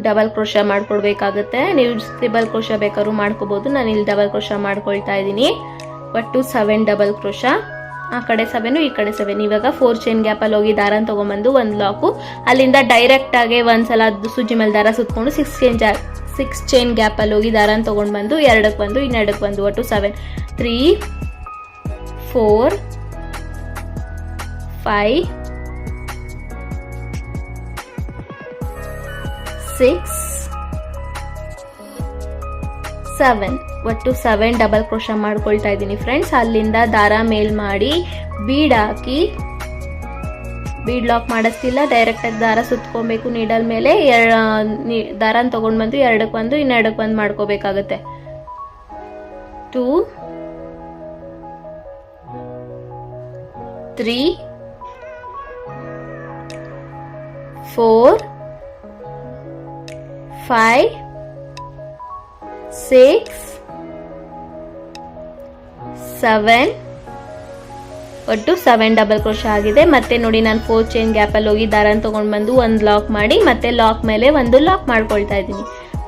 ಡಬಲ್ ಕ್ರೋಶಾ ಮಾಡ್ಕೊಳ್ಬೇಕಾಗುತ್ತೆ. ನೀವು ಟ್ರಿಬಲ್ ಕ್ರೋಶಾ ಬೇಕಾದ್ರೂ ಮಾಡ್ಕೋಬಹುದು. ನಾನು ಇಲ್ಲಿ ಡಬಲ್ ಕ್ರೋಶಾ ಮಾಡ್ಕೊಳ್ತಾ ಇದ್ದೀನಿ. ಒಟ್ಟು 7 ಡಬಲ್ ಕ್ರೋಶಾ, ಆ ಕಡೆ 7 ಈ ಕಡೆ 7. ಇವಾಗ 4 ಚೈನ್ ಗ್ಯಾಪಲ್ಲಿ ಹೋಗಿ ದಾರನ ತಗೊಂಡ್ಬಂದು ಒಂದು ಲಾಕು, ಅಲ್ಲಿಂದ ಡೈರೆಕ್ಟ್ ಆಗಿ ಒಂದ್ಸಲ ಸೂಜಿ ಮೇಲೆ ದಾರ ಸುತ್ಕೊಂಡು 6 ಚೈನ್ ಗ್ಯಾಪಲ್ಲಿ ಹೋಗಿ ದಾರನ ತಗೊಂಡು ಬಂದು 2ಕ್ಕೆ ಬಂದು ಇನ್ನೆರಡಕ್ಕೆ ಬಂದು ಒಟ್ಟು 7. 3 4 5 6 7 ಒಟ್ಟು 7 ಡಬಲ್ ಕ್ರೋಶಾ ಮಾಡ್ಕೊಳ್ತಾ ಇದ್ದೀನಿ ಫ್ರೆಂಡ್ಸ್. ಅಲ್ಲಿಂದ ದಾರ ಮೇಲ್ ಮಾಡಿ ಬೀಡ್ ಹಾಕಿ, ಬೀಡ್ ಲಾಕ್ ಮಾಡಿಸ್ತಿಲ್ಲ, ಡೈರೆಕ್ಟ್ ಆಗಿ ದಾರ ಸುತ್ಕೊಬೇಕು ನೀಡಲ್ ಮೇಲೆ. ದಾರನ ತಗೊಂಡ್ ಬಂದು 2ಕ್ಕೆ ಬಂದು ಇನ್ನೆರಡಕ್ಕೆ ಬಂದು ಮಾಡ್ಕೋಬೇಕಾಗತ್ತೆ. 2 3 4 5 6 7 ಒಟ್ಟು 7 ಡಬಲ್ ಕ್ರೋಶಾ ಆಗಿದೆ. ಮತ್ತೆ ನೋಡಿ ನಾನು 4 ಚೈನ್ ಗ್ಯಾಪಲ್ಲಿ ಹೋಗಿ ದಾರನ ತಗೊಂಡು ಬಂದು ಒಂದು ಲಾಕ್ ಮಾಡಿ ಮತ್ತೆ ಲಾಕ್ ಮೇಲೆ ಒಂದು ಲಾಕ್ ಮಾಡ್ಕೊಳ್ತಾ ಇದ್ದೀನಿ.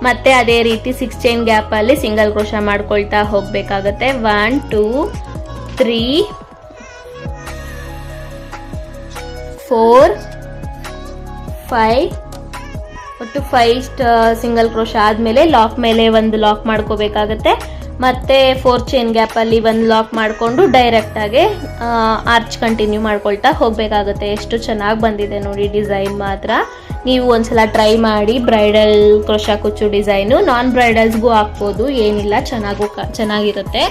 ಮತ್ತೆ ಅದೇ ರೀತಿ 6 ಚೈನ್ ಗ್ಯಾಪಲ್ಲಿ ಸಿಂಗಲ್ ಕ್ರೋಶಾ ಮಾಡ್ಕೊಳ್ತಾ ಹೋಗ್ಬೇಕಾಗತ್ತೆ. 1 2 3 4 5 ಒಟ್ಟು 5 ಸಿಂಗಲ್ ಕ್ರೋಶಾ ಆದಮೇಲೆ ಲಾಕ್ ಮೇಲೆ ಒಂದು ಲಾಕ್ ಮಾಡ್ಕೋಬೇಕಾಗತ್ತೆ. ಮತ್ತೆ 4 ಚೈನ್ ಗ್ಯಾಪಲ್ಲಿ ಒಂದು ಲಾಕ್ ಮಾಡಿಕೊಂಡು ಡೈರೆಕ್ಟಾಗಿ ಆರ್ಚ್ ಕಂಟಿನ್ಯೂ ಮಾಡ್ಕೊಳ್ತಾ ಹೋಗಬೇಕಾಗುತ್ತೆ. ಎಷ್ಟು ಚೆನ್ನಾಗಿ ಬಂದಿದೆ ನೋಡಿ ಡಿಸೈನ್ ಮಾತ್ರ. ನೀವು ಒಂದ್ಸಲ ಟ್ರೈ ಮಾಡಿ. ಬ್ರೈಡಲ್ ಕ್ರೋಶಾ ಕುಚ್ಚು ಡಿಸೈನು ನಾನ್ ಬ್ರೈಡಲ್ಸ್ಗೂ ಹಾಕ್ಬೋದು, ಏನಿಲ್ಲ, ಚೆನ್ನಾಗಿರುತ್ತೆ.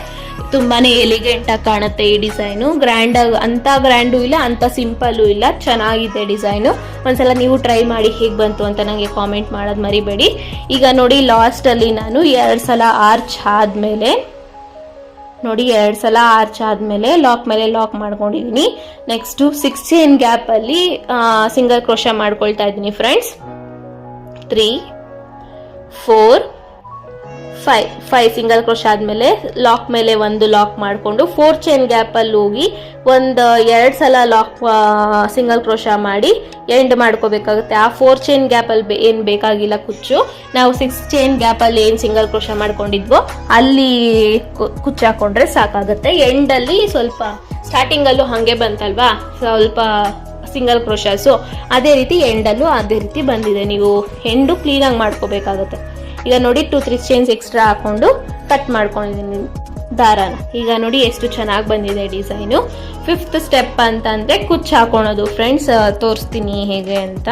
ತುಂಬಾ ಎಲಿಗೆಂಟಾಗಿ ಕಾಣುತ್ತೆ ಈ ಡಿಸೈನು. ಗ್ರ್ಯಾಂಡಾಗಿ ಅಂಥ ಗ್ರ್ಯಾಂಡು ಇಲ್ಲ, ಅಂಥ ಸಿಂಪಲ್ಲು ಇಲ್ಲ, ಚೆನ್ನಾಗಿದೆ ಡಿಸೈನು. ಒಂದ್ಸಲ ನೀವು ಟ್ರೈ ಮಾಡಿ ಹೇಗೆ ಬಂತು ಅಂತ ನನಗೆ ಕಾಮೆಂಟ್ ಮಾಡೋದು ಮರಿಬೇಡಿ. ಈಗ ನೋಡಿ ಲಾಸ್ಟಲ್ಲಿ ನಾನು 2 ಸಲ ಆರ್ಚ್ ಆದಮೇಲೆ ನೋಡಿ 2 ಸಲ ಆರ್ಚ್ ಆದಮೇಲೆ ಲಾಕ್ ಮೇಲೆ ಲಾಕ್ ಮಾಡ್ಕೊಂಡಿದ್ದೀನಿ. ನೆಕ್ಸ್ಟು 6 ಚೈನ್ ಗ್ಯಾಪಲ್ಲಿ ಸಿಂಗಲ್ ಕ್ರೋಶಾ ಮಾಡ್ಕೊಳ್ತಾ ಇದ್ದೀನಿ ಫ್ರೆಂಡ್ಸ್. 3 4 5 ಸಿಂಗಲ್ ಕ್ರೋಶಾ ಆದಮೇಲೆ ಲಾಕ್ ಮೇಲೆ ಒಂದು ಲಾಕ್ ಮಾಡಿಕೊಂಡು 4 ಚೈನ್ ಗ್ಯಾಪಲ್ಲಿ ಹೋಗಿ ಒಂದು 2 ಸಲ ಲಾಕ್ ಸಿಂಗಲ್ ಕ್ರೋಶಾ ಮಾಡಿ ಎಂಡ್ ಮಾಡ್ಕೋಬೇಕಾಗುತ್ತೆ. ಆ 4 ಚೈನ್ ಗ್ಯಾಪಲ್ಲಿ ಏನು ಬೇಕಾಗಿಲ್ಲ ಕುಚ್ಚು, ನಾವು 6 ಚೈನ್ ಗ್ಯಾಪಲ್ಲಿ ಏನು ಸಿಂಗಲ್ ಕ್ರೋಶಾ ಮಾಡ್ಕೊಂಡಿದ್ವೋ ಅಲ್ಲಿ ಕುಚ್ಚು ಹಾಕೊಂಡ್ರೆ ಸಾಕಾಗುತ್ತೆ. ಎಂಡಲ್ಲಿ ಸ್ವಲ್ಪ ಸ್ಟಾರ್ಟಿಂಗಲ್ಲೂ ಹಾಗೆ ಬಂತಲ್ವಾ ಸ್ವಲ್ಪ ಸಿಂಗಲ್ ಕ್ರೋಶಾಸು, ಅದೇ ರೀತಿ ಎಂಡಲ್ಲೂ ಅದೇ ರೀತಿ ಬಂದಿದೆ. ನೀವು ಎಂಡು ಕ್ಲೀನಾಗಿ ಮಾಡ್ಕೋಬೇಕಾಗುತ್ತೆ. ಈಗ ನೋಡಿ 2-3 ಚೈನ್ಸ್ ಎಕ್ಸ್ಟ್ರಾ ಹಾಕೊಂಡು ಕಟ್ ಮಾಡ್ಕೊಂಡಿದ್ದೀನಿ ದಾರಾನ. ಈಗ ನೋಡಿ ಎಷ್ಟು ಚೆನ್ನಾಗಿ ಬಂದಿದೆ ಡಿಸೈನು. 5th ಸ್ಟೆಪ್ ಅಂತಂದರೆ ಕುಚ್ಚು ಹಾಕೊಳೋದು ಫ್ರೆಂಡ್ಸ್. ತೋರಿಸ್ತೀನಿ ಹೇಗೆ ಅಂತ.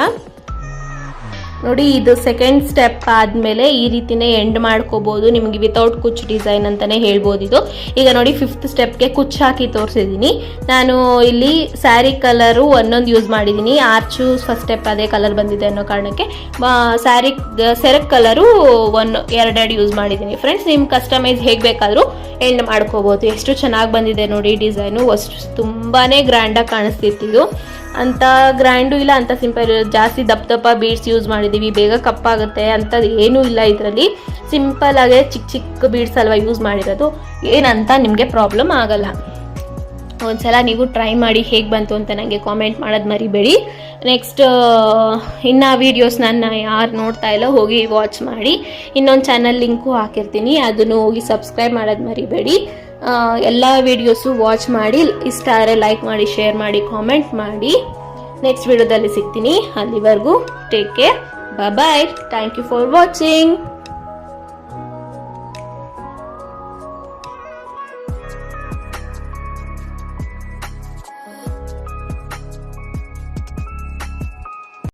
ನೋಡಿ ಇದು 2nd ಸ್ಟೆಪ್ ಆದಮೇಲೆ ಈ ರೀತಿನೇ ಎಂಡ್ ಮಾಡ್ಕೋಬೋದು. ನಿಮಗೆ ವಿತೌಟ್ ಕುಚ್ಚು ಡಿಸೈನ್ ಅಂತಲೇ ಹೇಳ್ಬೋದು ಇದು. ಈಗ ನೋಡಿ 5th ಸ್ಟೆಪ್ಗೆ ಕುಚ್ಚು ಹಾಕಿ ತೋರಿಸಿದ್ದೀನಿ ನಾನು. ಇಲ್ಲಿ ಸ್ಯಾರಿ ಕಲರು ಒಂದೊಂದು ಯೂಸ್ ಮಾಡಿದ್ದೀನಿ. ಆರ್ಚು ಫಸ್ಟ್ ಸ್ಟೆಪ್ ಅದೇ ಕಲರ್ ಬಂದಿದೆ ಅನ್ನೋ ಕಾರಣಕ್ಕೆ ಸ್ಯಾರಿ ಸೆರಗ್ ಕಲರು 2 ಯೂಸ್ ಮಾಡಿದ್ದೀನಿ ಫ್ರೆಂಡ್ಸ್. ನಿಮ್ಮ ಕಸ್ಟಮೈಸ್ ಹೇಗೆ ಬೇಕಾದರೂ ಎಂಡ್ ಮಾಡ್ಕೋಬೋದು. ಎಷ್ಟು ಚೆನ್ನಾಗಿ ಬಂದಿದೆ ನೋಡಿ ಡಿಸೈನು. ಅಷ್ಟು ತುಂಬಾ ಗ್ರ್ಯಾಂಡಾಗಿ ಕಾಣಿಸ್ತಿತ್ತು. ಅಂತ ಗ್ರ್ಯಾಂಡು ಇಲ್ಲ, ಅಂತ ಸಿಂಪಲ್, ಜಾಸ್ತಿ ದಪ್ಪ ಬೀಡ್ಸ್ ಯೂಸ್ ಮಾಡಿದ್ದೀವಿ, ಬೇಗ ಕಪ್ಪಾಗುತ್ತೆ ಅಂಥದ್ದು ಏನೂ ಇಲ್ಲ ಇದರಲ್ಲಿ. ಸಿಂಪಲ್ ಆಗಿ ಚಿಕ್ಕ ಬೀಡ್ಸ್ ಅಲ್ವಾ ಯೂಸ್ ಮಾಡಿರೋದು, ಏನಂತ ನಿಮಗೆ ಪ್ರಾಬ್ಲಮ್ ಆಗಲ್ಲ. ಒಂದ್ಸಲ ನೀವು ಟ್ರೈ ಮಾಡಿ ಹೇಗೆ ಬಂತು ಅಂತ ನನಗೆ ಕಾಮೆಂಟ್ ಮಾಡೋದು ಮರಿಬೇಡಿ. ನೆಕ್ಸ್ಟ್ ಇನ್ನು ವೀಡಿಯೋಸ್ ನನ್ನ ಯಾರು ನೋಡ್ತಾ ಇಲ್ಲ ಹೋಗಿ ವಾಚ್ ಮಾಡಿ. ಇನ್ನೊಂದು ಚಾನಲ್ ಲಿಂಕು ಹಾಕಿರ್ತೀನಿ, ಅದನ್ನು ಹೋಗಿ ಸಬ್ಸ್ಕ್ರೈಬ್ ಮಾಡೋದು ಮರಿಬೇಡಿ. ಎಲ್ಲ ವೀಡಿಯೋಸು ವಾಚ್ ಮಾಡಿ, ಇಷ್ಟ ಆದರೆ ಲೈಕ್ ಮಾಡಿ, ಶೇರ್ ಮಾಡಿ, ಕಾಮೆಂಟ್ ಮಾಡಿ. ನೆಕ್ಸ್ಟ್ ವಿಡಿಯೋದಲ್ಲಿ ಸಿಗ್ತೀನಿ. ಅಲ್ಲಿವರೆಗೂ take care, bye. Thank you for watching.